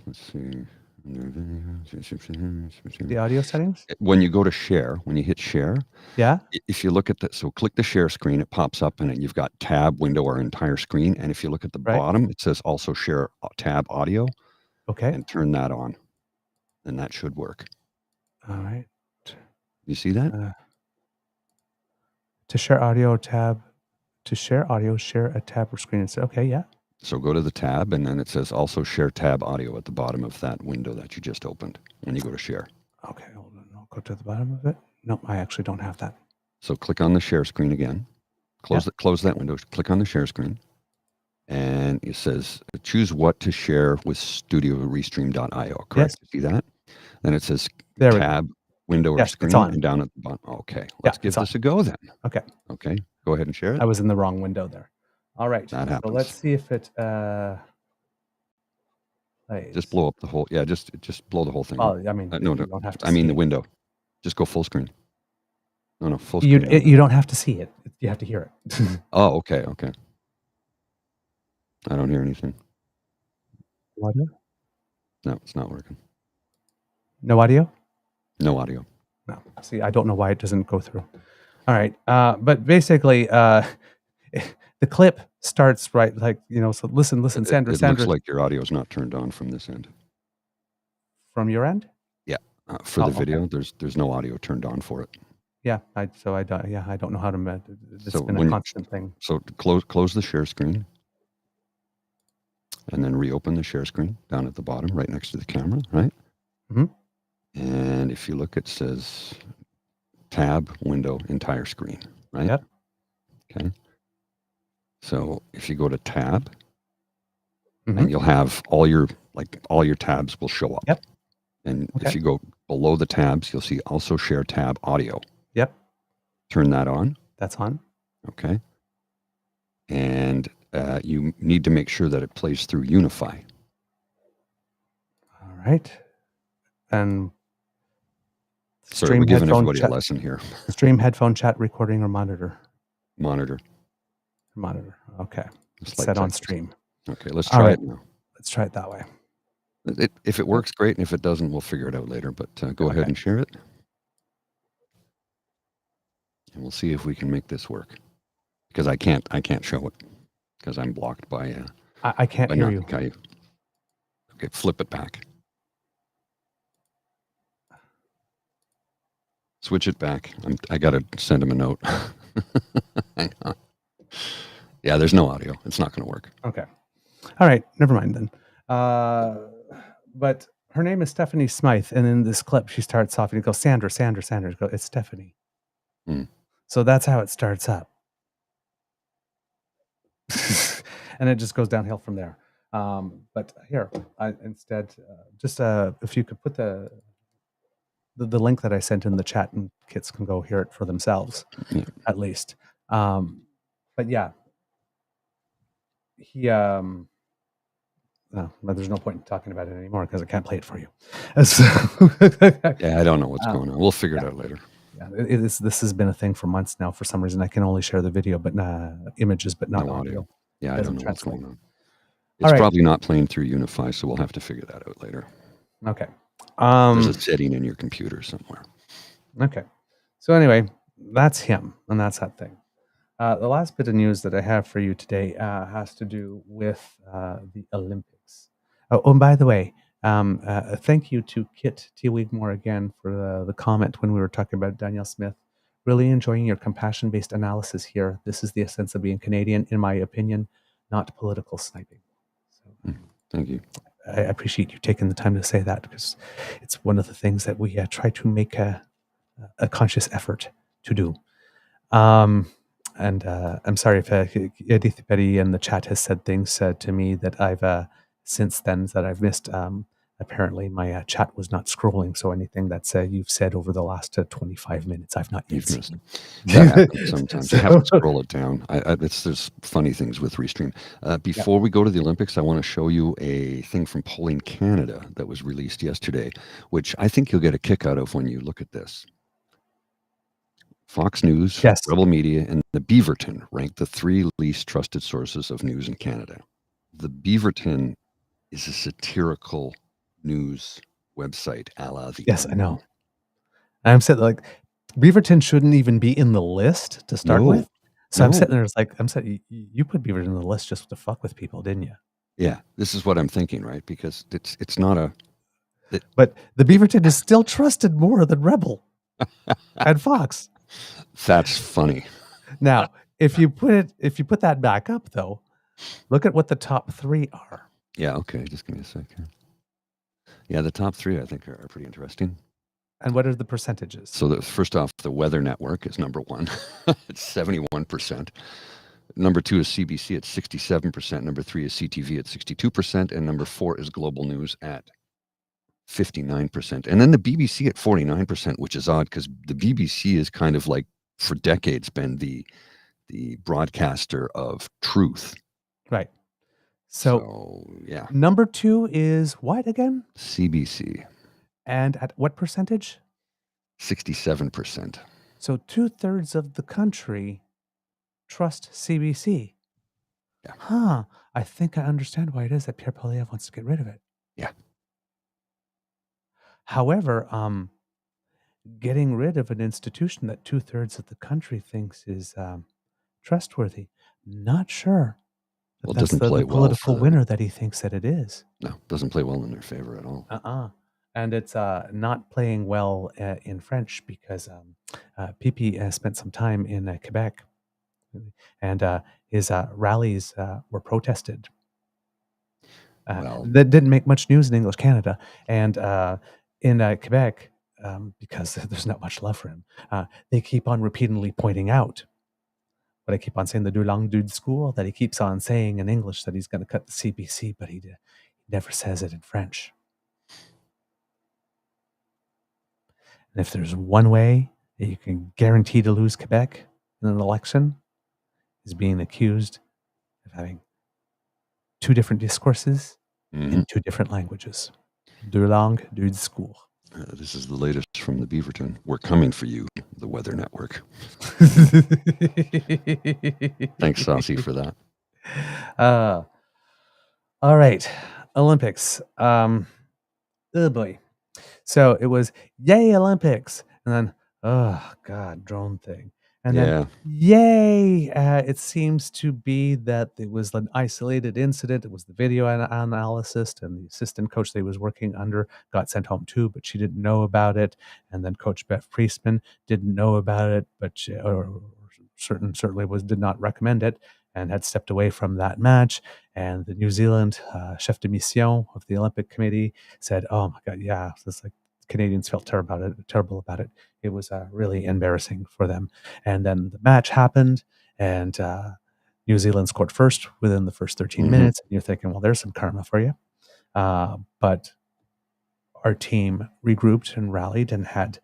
let's see. The audio settings? When you go to share, when you hit share, Yeah. if you look at that, so click the share screen, it pops up and you've got tab, window, or entire screen. And if you look at the bottom, it says also share tab audio. Okay. And turn that on. Then that should work. All right. You see that? To share audio tab, share a tab or screen. Okay, yeah. So go to the tab, and then it says also share tab audio at the bottom of that window that you just opened when you go to share. Okay, hold on. I'll go to the bottom of it. No, I actually don't have that. So click on the share screen again. Close that window. Click on the share screen. And it says choose what to share with studiorestream.io. Correct? Yes. See that? Then it says There tab, window, or screen, it's on. and down at the bottom. Okay, let's give this a go then. Okay. Okay, go ahead and share it. I was in the wrong window there. All right. That happens. So let's see if it plays. Just blow up the whole. Yeah, just blow the whole thing. Oh, I mean, no, you don't have to I mean see the it. window. Just go full screen. No, full screen. You don't have to see it. You have to hear it. Oh, okay. I don't hear anything. Audio? No, it's not working. No audio? No audio. No. See, I don't know why it doesn't go through. All right. But basically, the clip starts right, like, so listen, Sandra. It looks like your audio is not turned on from this end. From your end? Yeah. For the video, okay. there's no audio turned on for it. Yeah. I don't know how to. It's So been a constant thing. So close the share screen, and then reopen the share screen down at the bottom, right next to the camera, right? Mm-hmm. And if you look, it says tab, window, entire screen, right? Yep. Okay. So if you go to tab, and you'll have all your tabs will show up. Yep. And if you go below the tabs, you'll see also share tab audio. Yep. Turn that on. That's on. Okay. And you need to make sure that it plays through Unify. right. And Sorry, we're giving everybody a lesson here. Stream, headphone, chat, recording, or monitor? Monitor. Monitor. Okay. Slight Set on text. stream. Okay, let's All try right. it now. Let's try it that way. If it works, great, and if it doesn't, we'll figure it out later. But go ahead and share it, and we'll see if we can make this work. Because I can't show it because I'm blocked by. I can't hear you. Okay, flip it back. Switch it back. I got to send him a note. Hang on. Yeah, there's no audio. It's not going to work. Okay. All right. Never mind then. But her name is Stephanie Smythe, and in this clip, she starts off and it goes, Sandra. Go, it's Stephanie. So that's how it starts up. And it just goes downhill from there. But here, instead, just if you could put the link that I sent in the chat, and kids can go hear it for themselves, at least. But yeah, he but there's no point in talking about it anymore because I can't play it for you. Yeah, I don't know what's going on. We'll figure it out later. Yeah, this has been a thing for months now. For some reason, I can only share the video, but images, but not audio. Yeah, I don't know what's going on. All It's right. probably not playing through Unify, so we'll have to figure that out later. Okay. There's a setting in your computer somewhere. Okay. So anyway, that's him, and that's that thing. The last bit of news that I have for you today has to do with the Olympics. Oh, and by the way, thank you to Kit T. Wigmore again for the comment when we were talking about Danielle Smith. Really enjoying your compassion-based analysis here. This is the essence of being Canadian, in my opinion, not political sniping. So, thank you. I appreciate you taking the time to say that because it's one of the things that we try to make a conscious effort to do. And I'm sorry if Edith Petty in the chat has said things to me that I've since then that I've missed. Apparently, my chat was not scrolling, so anything that you've said over the last 25 minutes, I've not yet seen. That happens sometimes. You have to scroll it down. There's funny things with Restream. Before we go to the Olympics, I want to show you a thing from Polling Canada that was released yesterday, which I think you'll get a kick out of when you look at this. Fox News, Rebel Media, and the Beaverton ranked the 3 least trusted sources of news in Canada. The Beaverton is a satirical news website, a la the. Yes, I know. I'm saying Beaverton shouldn't even be in the list to start with. So I'm sitting there, I'm saying you put Beaverton in the list just to fuck with people, didn't you? Yeah, this is what I'm thinking, right? Because it's not a. But the Beaverton is still trusted more than Rebel and Fox. That's funny. Now, if you put that back up though, look at what the top 3 are. Yeah, okay, just give me a second. Yeah, the top 3 I think are pretty interesting. And what are the percentages? So first off, the Weather Network is number 1. It's 71%. Number 2 is CBC at 67%. Number 3 is CTV at 62%. And number 4 is Global News at 59%. And then the BBC at 49%, which is odd because the BBC is kind of like, for decades, been the broadcaster of truth. Right. So yeah. Number 2 is what again? CBC. And at what percentage? 67%. So 2/3 of the country trust CBC. Yeah. Huh. I think I understand why it is that Pierre Poilievre wants to get rid of it. Yeah. However, getting rid of an institution that 2/3 of the country thinks is trustworthy, not sure. Well, it that's doesn't play the political well winner that he thinks that it is. No, doesn't play well in their favor at all. And it's not playing well in French because Pipi spent some time in Quebec, and his rallies were protested. That didn't make much news in English Canada, and in Quebec, because there's not much love for him, they keep on repeatedly pointing out what I keep on saying, the deux langues du discours, that he keeps on saying in English that he's going to cut the CBC, but he never says it in French. And if there's one way that you can guarantee to lose Quebec in an election, is being accused of having 2 different discourses in 2 different languages. de langue du discours. This is the latest from the Beaverton. We're coming for you, the Weather Network. Thanks, Saucy, for that. All right, Olympics. Oh boy. So it was yay Olympics, and then oh god, drone thing, and then yay. It seems to be that it was an isolated incident. It was the video analyst and the assistant coach they was working under got sent home too, but she didn't know about it. And then Coach Beth Priestman didn't know about it, but certainly did not recommend it and had stepped away from that match. And the New Zealand chef de mission of the Olympic Committee said, "Oh my God, yeah, it's like Canadians felt terrible about it. It was really embarrassing for them." And then the match happened, and New Zealand scored first within the first 13 minutes. And you're thinking, well, there's some karma for you. But our team regrouped and rallied and had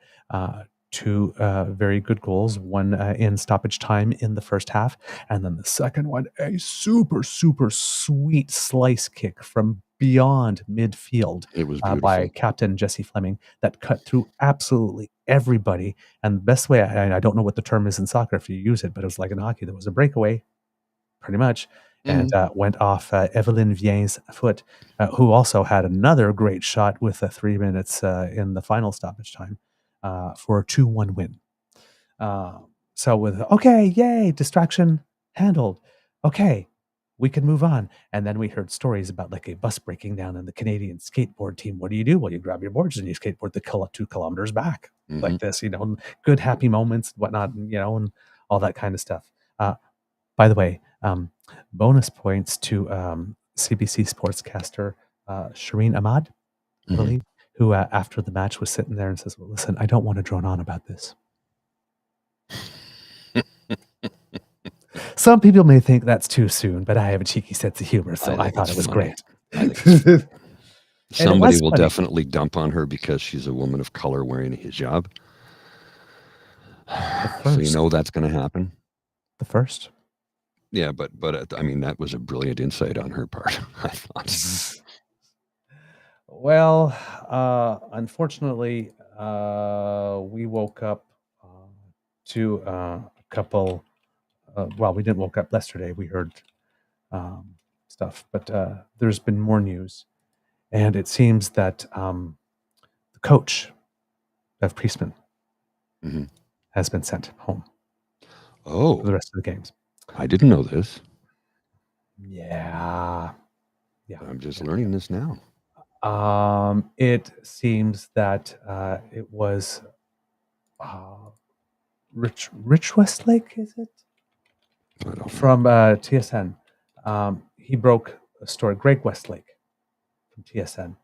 two very good goals, one in stoppage time in the first half, and then the second one, a super, super sweet slice kick from beyond midfield. It was beautiful. By Captain Jesse Fleming that cut through absolutely everybody. And the best way, I don't know what the term is in soccer if you use it, but it was like in hockey, there was a breakaway, pretty much, and went off Evelyn Vien's foot, who also had another great shot with 3 minutes in the final stoppage time. For a 2-1 win. So with, okay, yay, distraction handled. Okay, we can move on. And then we heard stories about like a bus breaking down in the Canadian skateboard team. What do? Well, you grab your boards and you skateboard the 2 kilometers back like this, good happy moments, whatnot, and all that kind of stuff. By the way, bonus points to CBC sportscaster Shireen Ahmad, I believe, who after the match was sitting there and says, well, listen, I don't want to drone on about this. Some people may think that's too soon, but I have a cheeky sense of humor, so I thought it was great. Somebody will definitely dump on her because she's a woman of color wearing a hijab. So you know that's going to happen. The first? Yeah, but I mean, that was a brilliant insight on her part, I thought. Well, unfortunately, we woke up to a couple. Well, we didn't woke up yesterday. We heard stuff, but there's been more news, and it seems that the coach, Bev Priestman, has been sent home. Oh, for the rest of the games. I didn't know this. Yeah. I'm just learning this now. It seems that it was Rich Westlake, is it? From TSN. He broke a story. Greg Westlake from TSN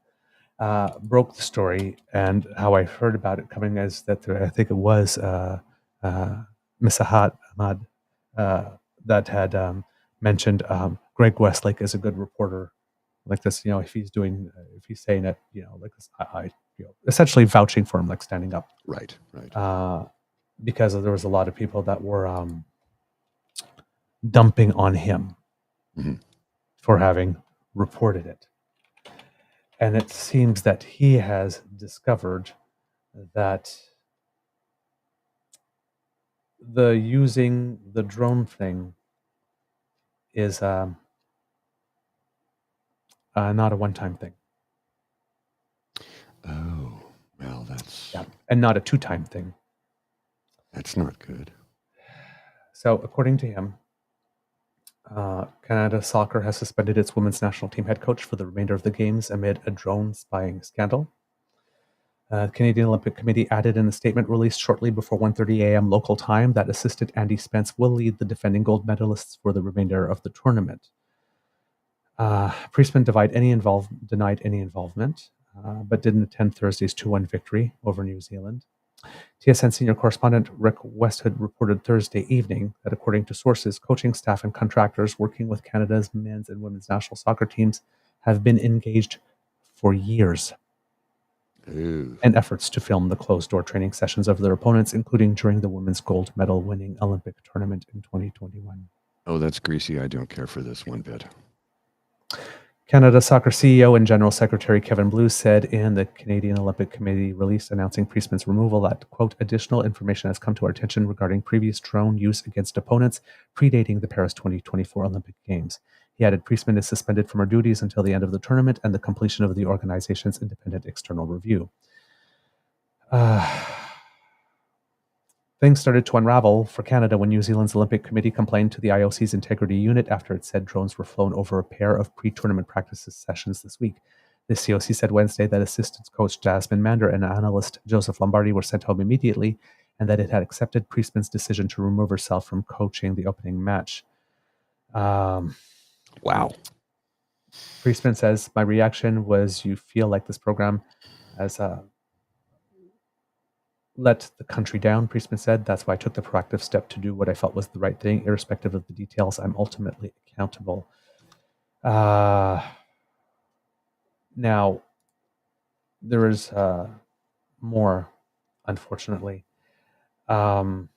broke the story, and how I heard about it coming as that I think it was Misahat Ahmad that had mentioned Greg Westlake as a good reporter. Like this, if he's saying it, like this, I essentially vouching for him, like standing up. Right. Because there was a lot of people that were dumping on him for having reported it. And it seems that he has discovered that the using the drone thing is not a one-time thing. Oh, well, that's... Yeah, and not a two-time thing. That's not good. So, according to him, Canada Soccer has suspended its women's national team head coach for the remainder of the games amid a drone spying scandal. The Canadian Olympic Committee added in a statement released shortly before 1:30 a.m. local time that assistant Andy Spence will lead the defending gold medalists for the remainder of the tournament. Priestman denied any involvement, but didn't attend Thursday's 2-1 victory over New Zealand. TSN senior correspondent Rick Westhood reported Thursday evening that according to sources, coaching staff and contractors working with Canada's men's and women's national soccer teams have been engaged for years in efforts to film the closed-door training sessions of their opponents, including during the women's gold medal-winning Olympic tournament in 2021. Oh, that's greasy. I don't care for this one bit. Canada Soccer CEO and General Secretary Kevin Blues said in the Canadian Olympic Committee release announcing Priestman's removal that, quote, additional information has come to our attention regarding previous drone use against opponents predating the Paris 2024 Olympic Games. He added Priestman is suspended from her duties until the end of the tournament and the completion of the organization's independent external review. Things started to unravel for Canada when New Zealand's Olympic Committee complained to the IOC's integrity unit after it said drones were flown over a pair of pre-tournament practice sessions this week. The COC said Wednesday that assistant coach Jasmine Mander and analyst Joseph Lombardi were sent home immediately and that it had accepted Priestman's decision to remove herself from coaching the opening match. Wow. Priestman says, my reaction was you feel like this program has let the country down, Priestman said. That's why I took the proactive step to do what I felt was the right thing. Irrespective of the details, I'm ultimately accountable. Now, there is more, unfortunately. Lombardi...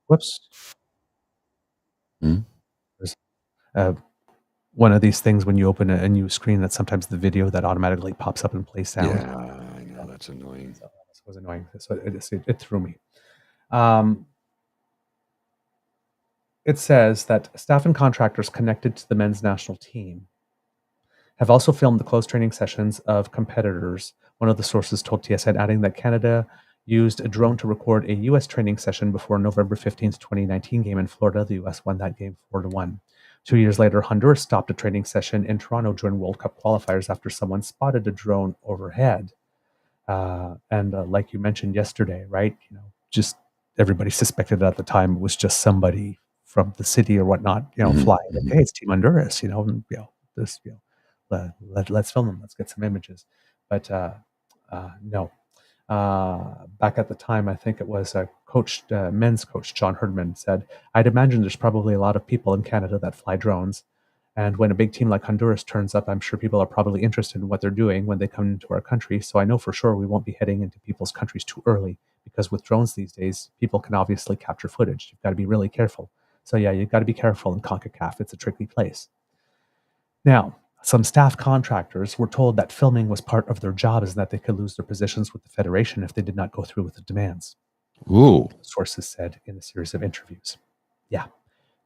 Whoops. Hmm? There's one of these things when you open a new screen that sometimes the video that automatically pops up and plays sound. Yeah, I know, that's annoying. So this was annoying. So it threw me. It says that staff and contractors connected to the men's national team have also filmed the closed training sessions of competitors, one of the sources told TSN, adding that Canada used a drone to record a U.S. training session before November 15th, 2019 game in Florida. The U.S. won that game 4-1. 2 years later, Honduras stopped a training session in Toronto during World Cup qualifiers after someone spotted a drone overhead. Like you mentioned yesterday, right? Just everybody suspected at the time it was just somebody from the city or whatnot, flying. Like, hey, it's Team Honduras, let's film them. Let's get some images. But no. Back at the time, I think it was men's coach, John Herdman, said, I'd imagine there's probably a lot of people in Canada that fly drones. And when a big team like Honduras turns up, I'm sure people are probably interested in what they're doing when they come into our country. So I know for sure we won't be heading into people's countries too early, because with drones these days, people can obviously capture footage. You've got to be really careful. So yeah, you've got to be careful in CONCACAF. It's a tricky place. Now, some staff contractors were told that filming was part of their jobs and that they could lose their positions with the Federation if they did not go through with the demands. Ooh. Sources said in a series of interviews. Yeah.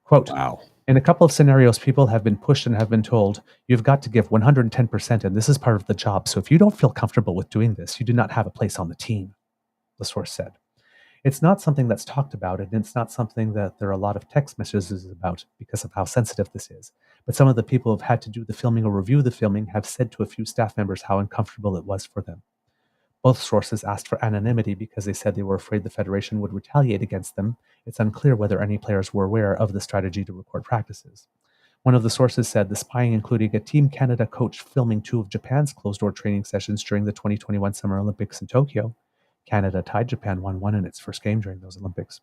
Quote, wow. In a couple of scenarios, people have been pushed and have been told, you've got to give 110%, and this is part of the job. So if you don't feel comfortable with doing this, you do not have a place on the team, the source said. It's not something that's talked about, and it's not something that there are a lot of text messages about because of how sensitive this is. But some of the people who have had to do the filming or review the filming have said to a few staff members how uncomfortable it was for them. Both sources asked for anonymity because they said they were afraid the Federation would retaliate against them. It's unclear whether any players were aware of the strategy to record practices. One of the sources said the spying including a Team Canada coach filming 2 of Japan's closed-door training sessions during the 2021 Summer Olympics in Tokyo. Canada tied Japan 1-1 in its first game during those Olympics.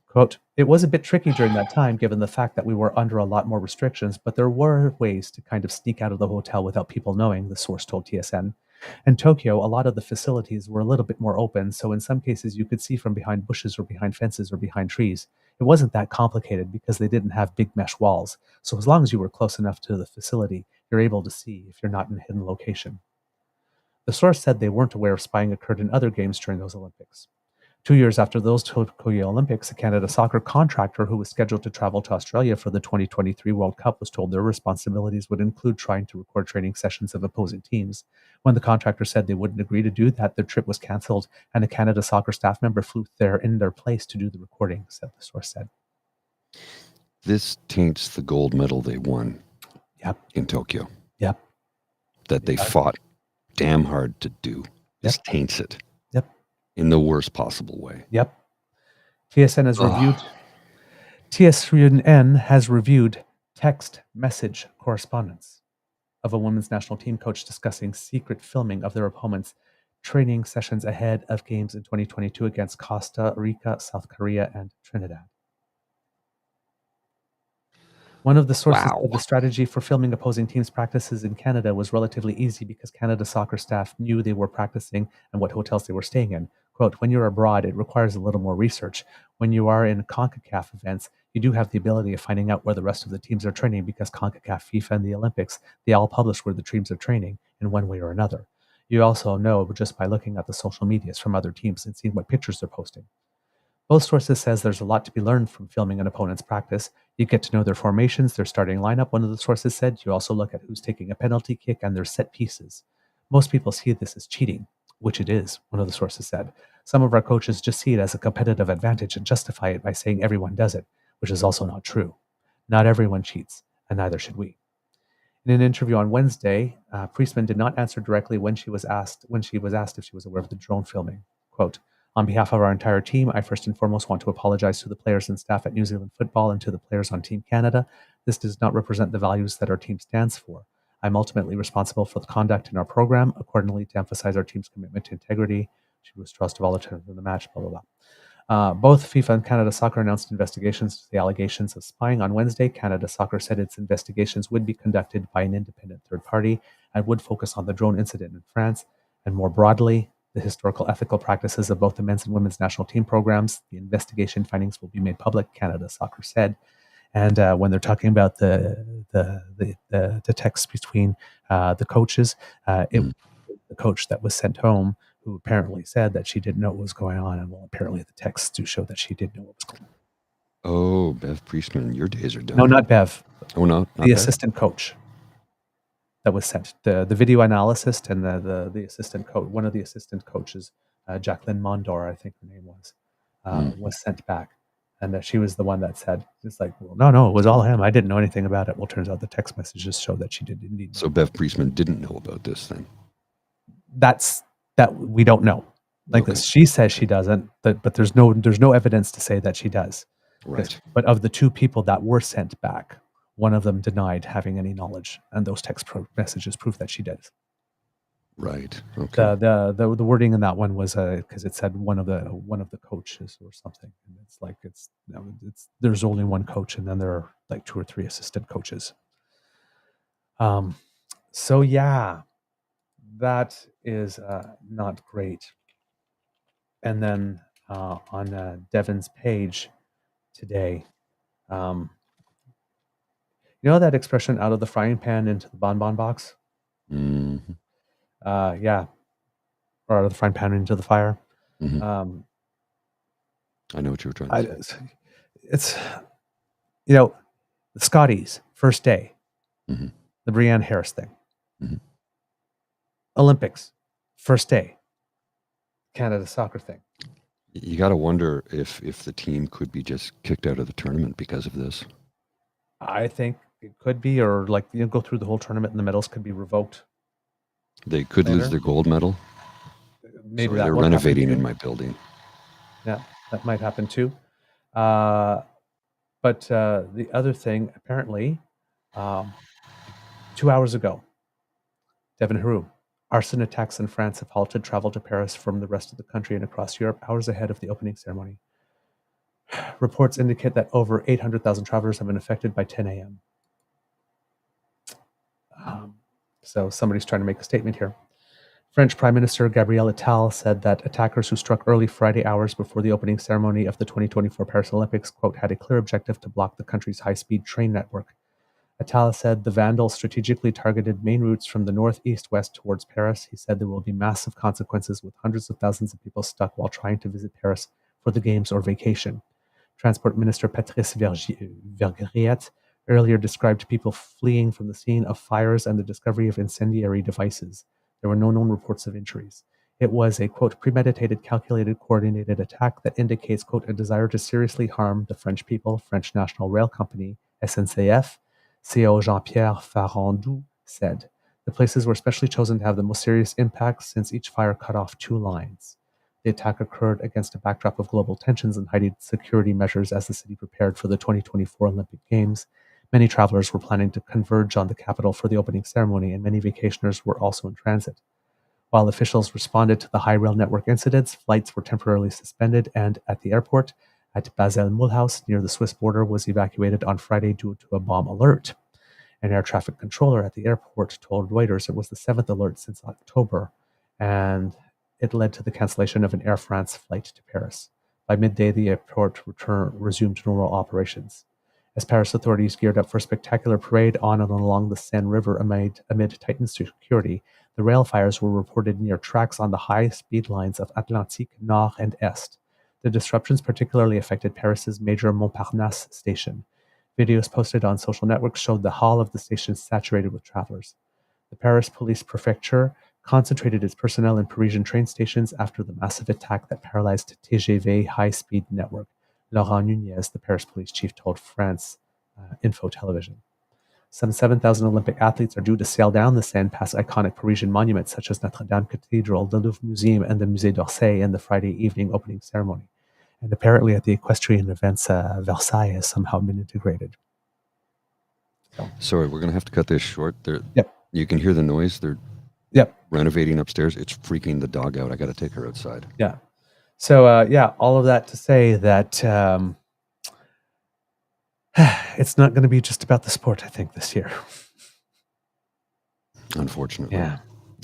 Quote, it was a bit tricky during that time given the fact that we were under a lot more restrictions, but there were ways to kind of sneak out of the hotel without people knowing, the source told TSN. In Tokyo, a lot of the facilities were a little bit more open, so in some cases you could see from behind bushes or behind fences or behind trees. It wasn't that complicated because they didn't have big mesh walls, so as long as you were close enough to the facility, you're able to see if you're not in a hidden location. The source said they weren't aware of spying occurred in other games during those Olympics. 2 years after those Tokyo Olympics, a Canada soccer contractor who was scheduled to travel to Australia for the 2023 World Cup was told their responsibilities would include trying to record training sessions of opposing teams. When the contractor said they wouldn't agree to do that, their trip was cancelled, and a Canada soccer staff member flew there in their place to do the recording, said the source said. This taints the gold medal they won in Tokyo. Yep. That they fought damn hard to do. This taints it. In the worst possible way. Yep. TSN has reviewed text message correspondence of a women's national team coach discussing secret filming of their opponents' training sessions ahead of games in 2022 against Costa Rica, South Korea, and Trinidad. One of the sources of the strategy for filming opposing teams' practices in Canada was relatively easy because Canada soccer staff knew they were practicing and what hotels they were staying in. Quote, when you're abroad, it requires a little more research. When you are in CONCACAF events, you do have the ability of finding out where the rest of the teams are training because CONCACAF, FIFA, and the Olympics, they all publish where the teams are training in one way or another. You also know just by looking at the social medias from other teams and seeing what pictures they're posting. Both sources says there's a lot to be learned from filming an opponent's practice. You get to know their formations, their starting lineup, one of the sources said. You also look at who's taking a penalty kick and their set pieces. Most people see this as cheating, which it is, one of the sources said. Some of our coaches just see it as a competitive advantage and justify it by saying everyone does it, which is also not true. Not everyone cheats, and neither should we. In an interview on Wednesday, Priestman did not answer directly when she was asked if she was aware of the drone filming. Quote, on behalf of our entire team, I first and foremost want to apologize to the players and staff at New Zealand Football and to the players on Team Canada. This does not represent the values that our team stands for. I'm ultimately responsible for the conduct in our program, accordingly to emphasize our team's commitment to integrity. She withdraws to volunteer in the match, blah, blah, blah. Both FIFA and Canada Soccer announced investigations to the allegations of spying on Wednesday. Canada Soccer said its investigations would be conducted by an independent third party and would focus on the drone incident in France and more broadly, the historical ethical practices of both the men's and women's national team programs. The investigation findings will be made public, Canada Soccer said. And when they're talking about the text between the coaches, it was the coach that was sent home who apparently said that she didn't know what was going on. And well, apparently the texts do show that she did know what was going on. Oh, Bev Priestman, your days are done. No, not Bev. Oh, no, not the Bev? Assistant coach that was sent. The video analyst and the assistant coach, one of the assistant coaches, Jacqueline Mondor, I think her name was sent back. And she was the one that said, it's like, well, no, it was all him. I didn't know anything about it. Well, turns out the text messages show that she did indeed. So Bev Priestman didn't know about this thing. That we don't know. Like this, she says she doesn't, but there's no evidence to say that she does. Right. But of the two people that were sent back, one of them denied having any knowledge, and those text messages prove that she did. Right. Okay. The wording in that one was because it said one of the coaches or something, and it's like it's there's only one coach, and then there are like 2 or 3 assistant coaches. So yeah, that is not great. And then on Devin's page today, you know that expression "out of the frying pan into the bonbon box"? Mm-hmm. Yeah, or out of the frying pan into the fire. Mm-hmm. I know what you were trying to say. It's the Scotties first day, Mm-hmm. the Brianne Harris thing, Mm-hmm. Olympics first day, Canada Soccer thing. You got to wonder if the team could be just kicked out of the tournament because of this. I think it could be, or go through the whole tournament and the medals could be revoked. They could lose their gold medal. Maybe they're renovating in my building. Yeah, that might happen too. But the other thing, apparently, 2 hours ago, Devin Heroux, arson attacks in France have halted travel to Paris from the rest of the country and across Europe hours ahead of the opening ceremony. Reports indicate that over 800,000 travelers have been affected by 10 a.m. So somebody's trying to make a statement here. French Prime Minister Gabriel Attal said that attackers who struck early Friday hours before the opening ceremony of the 2024 Paris Olympics, quote, had a clear objective to block the country's high-speed train network. Attal said the vandals strategically targeted main routes from the northeast-west towards Paris. He said there will be massive consequences with hundreds of thousands of people stuck while trying to visit Paris for the games or vacation. Transport Minister Patrice Vergriet earlier described people fleeing from the scene of fires and the discovery of incendiary devices. There were no known reports of injuries. It was a, quote, premeditated, calculated, coordinated attack that indicates, quote, a desire to seriously harm the French people, French National Rail Company, SNCF, CEO Jean-Pierre Farandou said. The places were specially chosen to have the most serious impact since each fire cut off 2 lines. The attack occurred against a backdrop of global tensions and heightened security measures as the city prepared for the 2024 Olympic Games. Many travelers were planning to converge on the capital for the opening ceremony, and many vacationers were also in transit. While officials responded to the high rail network incidents, flights were temporarily suspended, and at the airport at Basel Mulhouse near the Swiss border was evacuated on Friday due to a bomb alert. An air traffic controller at the airport told Reuters it was the 7th alert since October, and it led to the cancellation of an Air France flight to Paris. By midday, the airport resumed normal operations. As Paris authorities geared up for a spectacular parade on and along the Seine River amid tightened security, the rail fires were reported near tracks on the high-speed lines of Atlantique Nord and Est. The disruptions particularly affected Paris's major Montparnasse station. Videos posted on social networks showed the hall of the station saturated with travelers. The Paris Police Prefecture concentrated its personnel in Parisian train stations after the massive attack that paralyzed TGV high-speed network. Laurent Nunez, the Paris police chief, told France Info Television. Some 7,000 Olympic athletes are due to sail down the Seine past iconic Parisian monuments such as Notre Dame Cathedral, the Louvre Museum, and the Musée d'Orsay in the Friday evening opening ceremony. And apparently at the equestrian events, Versailles has somehow been integrated. Sorry, we're going to have to cut this short. Yep. You can hear the noise. They're Yep. renovating upstairs. It's freaking the dog out. I got to take her outside. Yeah. So, all of that to say that it's not going to be just about the sport, I think, this year. Unfortunately. Yeah.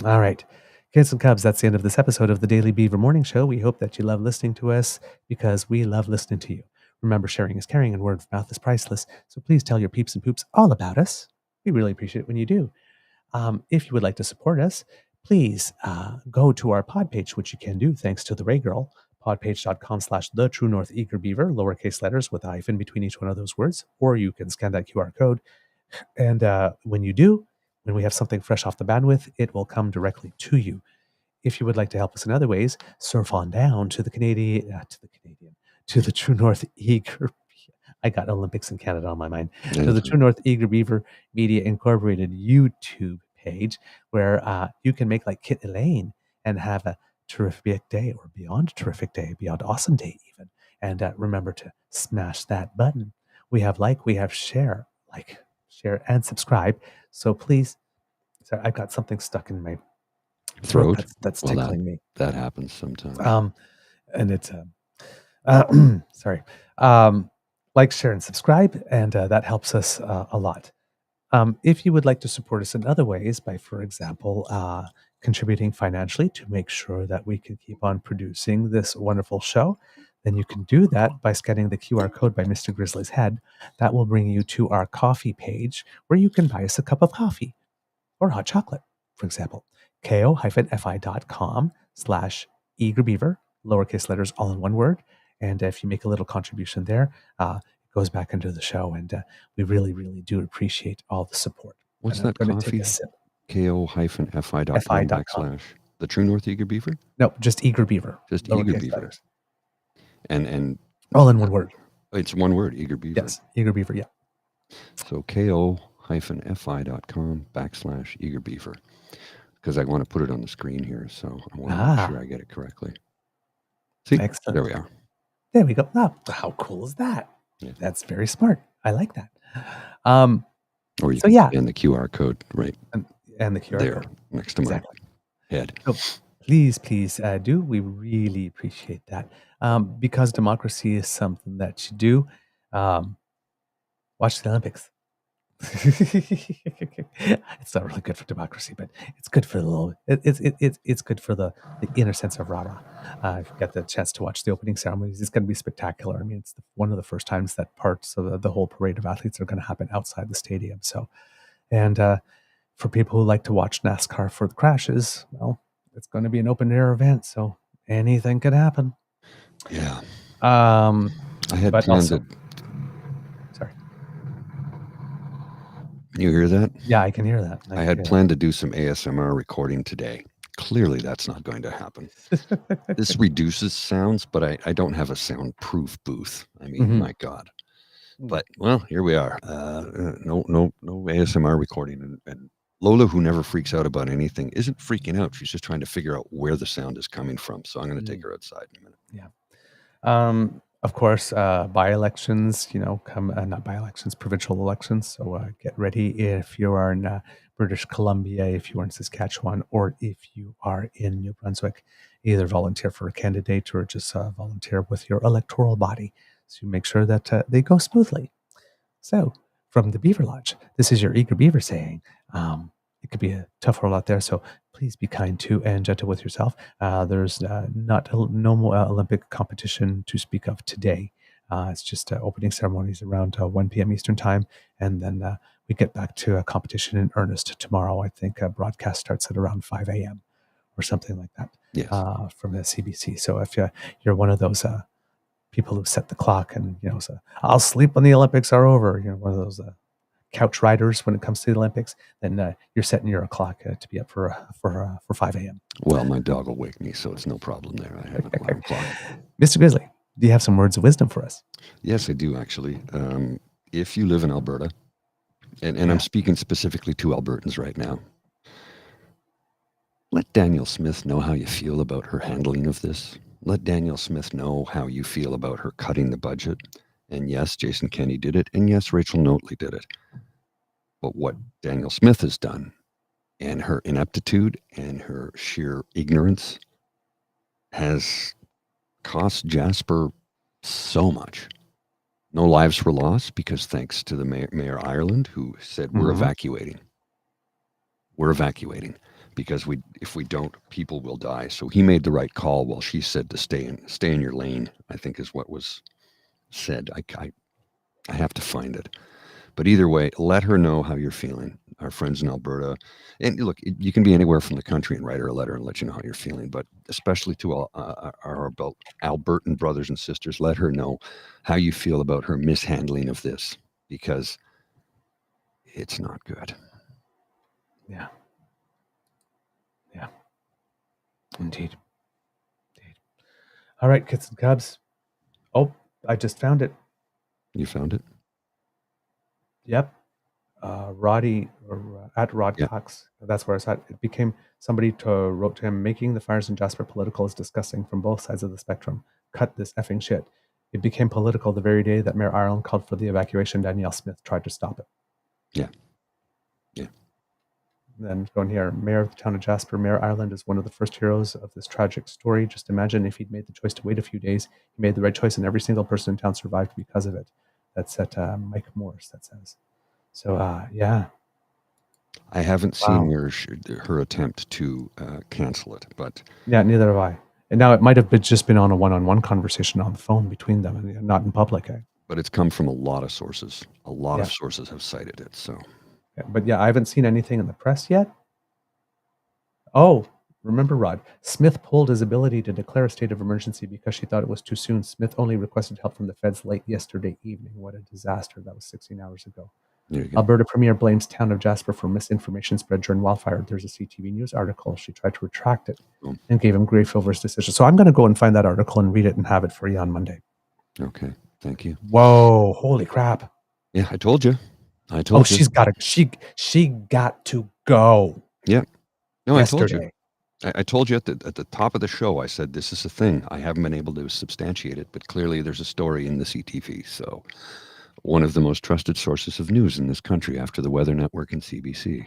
All right. Kids and Cubs, that's the end of this episode of the Daily Beaver Morning Show. We hope that you love listening to us because we love listening to you. Remember, sharing is caring and word of mouth is priceless. So please tell your peeps and poops all about us. We really appreciate it when you do. If you would like to support us, please go to our pod page, which you can do thanks to the Ray Girl, podpage.com/The True North Eager Beaver, lowercase letters with a hyphen between each one of those words, or you can scan that QR code. And when you do, when we have something fresh off the bandwidth, it will come directly to you. If you would like to help us in other ways, surf on down to the True North Eager. I got Olympics in Canada on my mind. To the True North Eager Beaver Media Incorporated YouTube page, where you can make like Kit Elaine and have a terrific day, or beyond terrific day, beyond awesome day even. And remember to smash that button. We have we have share, and subscribe. So please, sorry, I've got something stuck in my throat that's tickling me. That happens sometimes. And it's sorry. Like, share, and subscribe, and that helps us a lot. If you would like to support us in other ways, by, for example, contributing financially to make sure that we can keep on producing this wonderful show, then you can do that by scanning the QR code by Mr. Grizzly's head. That will bring you to our coffee page, where you can buy us a cup of coffee or hot chocolate, for example. ko-fi.com/eagerbeaver, lowercase letters, all in one word. And if you make a little contribution there, it goes back into the show. And we really, really do appreciate all the support. What's that coffee? ko-fi.com/ The True North Eager Beaver? No, just Eager Beaver. Just Eager Beaver. Letters. And all in one word. It's one word, Eager Beaver. Yes, Eager Beaver, yeah. So ko-fi.com/Eager Beaver. Because I want to put it on the screen here, so I want to make sure I get it correctly. See, excellent. There we are. There we go. Oh, how cool is that? Yeah. That's very smart. I like that. Or you can the QR code right and the QR there code next to my head. So please do. We really appreciate that. Because democracy is something that you do. Watch the Olympics. It's not really good for democracy, but it's good for it's good for the inner sense of rah-rah. If you get the chance to watch the opening ceremonies, it's going to be spectacular. I mean, it's one of the first times that parts of the whole parade of athletes are going to happen outside the stadium. So, and for people who like to watch NASCAR for the crashes, well, it's going to be an open air event, so anything could happen. Yeah. I had planned to. Sorry. Can you hear that? Yeah, I can hear that. I had planned to do some ASMR recording today. Clearly, that's not going to happen. This reduces sounds, but I don't have a soundproof booth. I mean, my God. But, well, here we are. No ASMR recording. And Lola, who never freaks out about anything, isn't freaking out. She's just trying to figure out where the sound is coming from. So I'm going to take her outside in a minute. Yeah. Of course, by-elections, not by-elections, provincial elections. So get ready if you are in British Columbia, if you are in Saskatchewan, or if you are in New Brunswick. Either volunteer for a candidate or just volunteer with your electoral body. So make sure that they go smoothly. So from the Beaver Lodge, this is your Eager Beaver saying, it could be a tough world out there. So please be kind to and gentle with yourself. There's no more Olympic competition to speak of today. It's just opening ceremonies around 1 p.m. Eastern time, and then we get back to a competition in earnest tomorrow. I think broadcast starts at around 5 a.m. or something like that. Yes. From the CBC. So if you're one of those people who set the clock and so I'll sleep when the Olympics are over, one of those couch riders when it comes to the Olympics, then you're setting your clock to be up for 5 a.m. Well, my dog will wake me, so it's no problem there. I have an alarm clock. Mr. Grizzly, do you have some words of wisdom for us? Yes, I do, actually. If you live in Alberta, and I'm speaking specifically to Albertans right now, let Danielle Smith know how you feel about her handling of this. Let Danielle Smith know how you feel about her cutting the budget. And yes, Jason Kenney did it. And yes, Rachel Notley did it. But what Danielle Smith has done, and her ineptitude and her sheer ignorance, has cost Jasper so much. No lives were lost because thanks to the Mayor Ireland, who said, we're evacuating. We're evacuating because if we don't, people will die. So he made the right call while she said to stay in your lane, I think is what was said. I have to find it. But either way, let her know how you're feeling. Our friends in Alberta. And look, you can be anywhere from the country and write her a letter and let you know how you're feeling. But especially to our Albertan brothers and sisters, let her know how you feel about her mishandling of this, because it's not good. Yeah. Indeed. All right, kids and cubs. Oh, I just found it. You found it? Yep. Roddy, or at Rod Cox, that's where it's at. It became somebody wrote to him, making the fires in Jasper political is disgusting from both sides of the spectrum. Cut this effing shit. It became political the very day that Mayor Ireland called for the evacuation. Danielle Smith tried to stop it. Yeah. Then going here, Mayor of the town of Jasper, Mayor Ireland is one of the first heroes of this tragic story. Just imagine if he'd made the choice to wait a few days. He made the right choice, and every single person in town survived because of it. That's at Mike Morris, that says. So, yeah. I haven't seen her attempt to cancel it, but... Yeah, neither have I. And now it might have just been on a one-on-one conversation on the phone between them, and not in public. But it's come from a lot of sources. A lot of sources have cited it, so... But I haven't seen anything in the press yet. Oh, remember, Rod, Smith pulled his ability to declare a state of emergency because she thought it was too soon. Smith only requested help from the feds late yesterday evening. What a disaster. That was 16 hours ago. Alberta Premier blames town of Jasper for misinformation spread during wildfire. There's a CTV News article. She tried to retract it and gave him grief over his decision. So I'm going to go and find that article and read it and have it for you on Monday. Okay, thank you. Whoa, holy crap. Yeah, I told you. She's got to. She got to go. Yeah. No, yesterday. I told you at the top of the show. I said this is a thing. I haven't been able to substantiate it, but clearly there's a story in the CTV. So, one of the most trusted sources of news in this country after the Weather Network and CBC.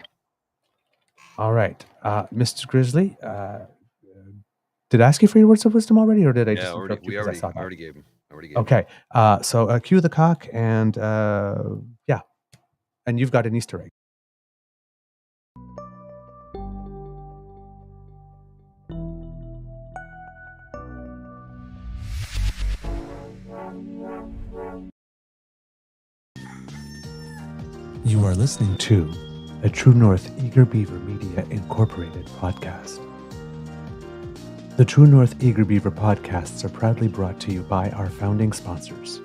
All right, Mr. Grizzly. Did I ask you for your words of wisdom already, or did I just interrupt you? I already gave him. Okay. So cue the cock and yeah. And you've got an Easter egg. You are listening to a True North Eager Beaver Media Incorporated podcast. The True North Eager Beaver podcasts are proudly brought to you by our founding sponsors,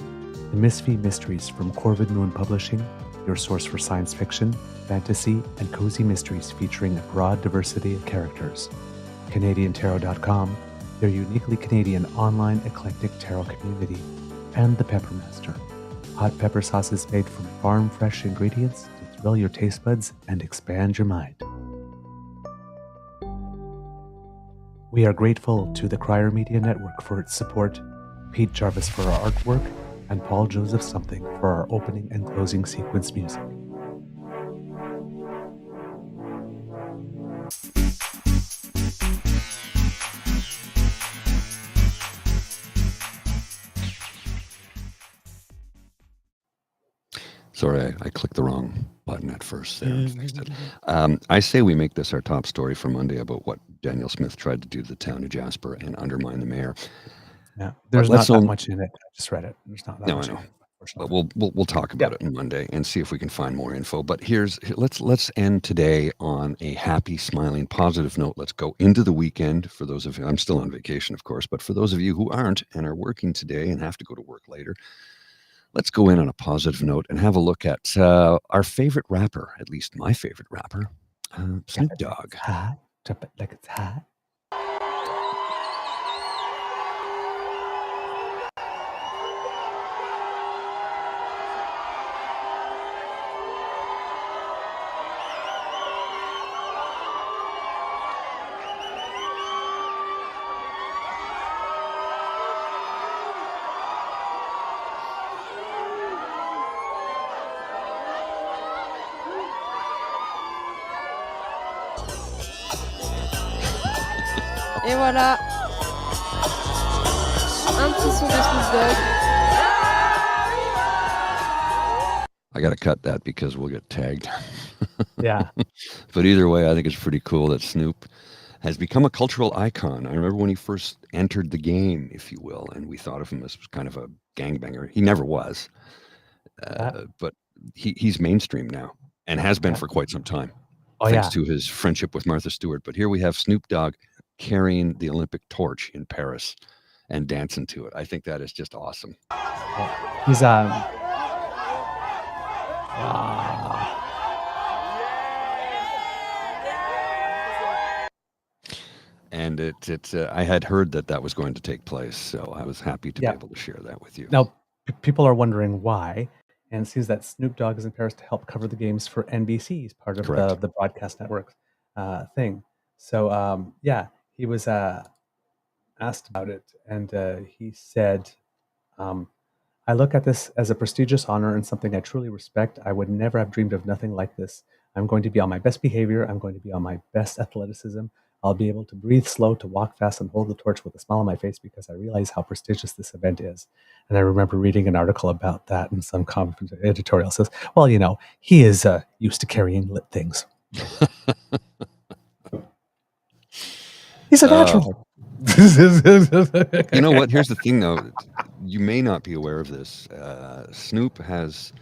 the Misfit Mysteries from Corvid Moon Publishing, your source for science fiction, fantasy, and cozy mysteries featuring a broad diversity of characters. CanadianTarot.com, their uniquely Canadian online eclectic tarot community, and The Peppermaster, hot pepper sauces made from farm-fresh ingredients to thrill your taste buds and expand your mind. We are grateful to the Crier Media Network for its support, Pete Jarvis for our artwork, and Paul Joseph Something for our opening and closing sequence music. Sorry, I clicked the wrong button at first there and fixed it. I say we make this our top story for Monday about what Daniel Smith tried to do to the town of Jasper and undermine the mayor. Yeah, there's not that much in it. I just read it. There's not that much in it. But we'll talk about it on Monday and see if we can find more info. But let's end today on a happy, smiling, positive note. Let's go into the weekend. For those of you, I'm still on vacation, of course, but for those of you who aren't and are working today and have to go to work later, let's go in on a positive note and have a look at our favorite rapper, at least my favorite rapper, Snoop Dogg. Hot, drop it like it's hot. Et voilà. Un petit son de Snoop Dogg. I got to cut that because we'll get tagged. Yeah. But either way, I think it's pretty cool that Snoop has become a cultural icon. I remember when he first entered the game, if you will, and we thought of him as kind of a gangbanger. He never was. But he's mainstream now and has been for quite some time. Thanks to his friendship with Martha Stewart. But here we have Snoop Dogg carrying the Olympic torch in Paris and dancing to it. I think that is just awesome. He's and I had heard that was going to take place, so I was happy to be able to share that with you. Now, people are wondering why, and it seems that Snoop Dogg is in Paris to help cover the games for NBC. He's part of the broadcast network thing. So, he was asked about it, and he said, I look at this as a prestigious honor and something I truly respect. I would never have dreamed of nothing like this. I'm going to be on my best behavior. I'm going to be on my best athleticism. I'll be able to breathe slow, to walk fast, and hold the torch with a smile on my face because I realize how prestigious this event is. And I remember reading an article about that, and some editorial says, well, he is used to carrying lit things. He's a natural. You know what? Here's the thing, though. You may not be aware of this. Snoop has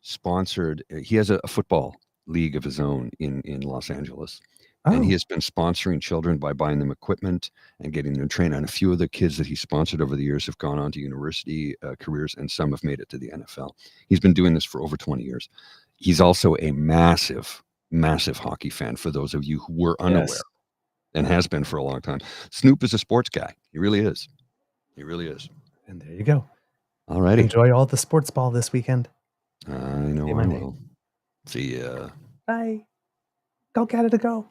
sponsored, he has a football league of his own in Los Angeles. And he has been sponsoring children by buying them equipment and getting them trained. And a few of the kids that he sponsored over the years have gone on to university careers, and some have made it to the NFL. He's been doing this for over 20 years. He's also a massive, massive hockey fan, for those of you who were unaware, and has been for a long time. Snoop is a sports guy. He really is. He really is. And there you go. All righty. Enjoy all the sports ball this weekend. I know I will. See ya. Bye. Go Canada, go.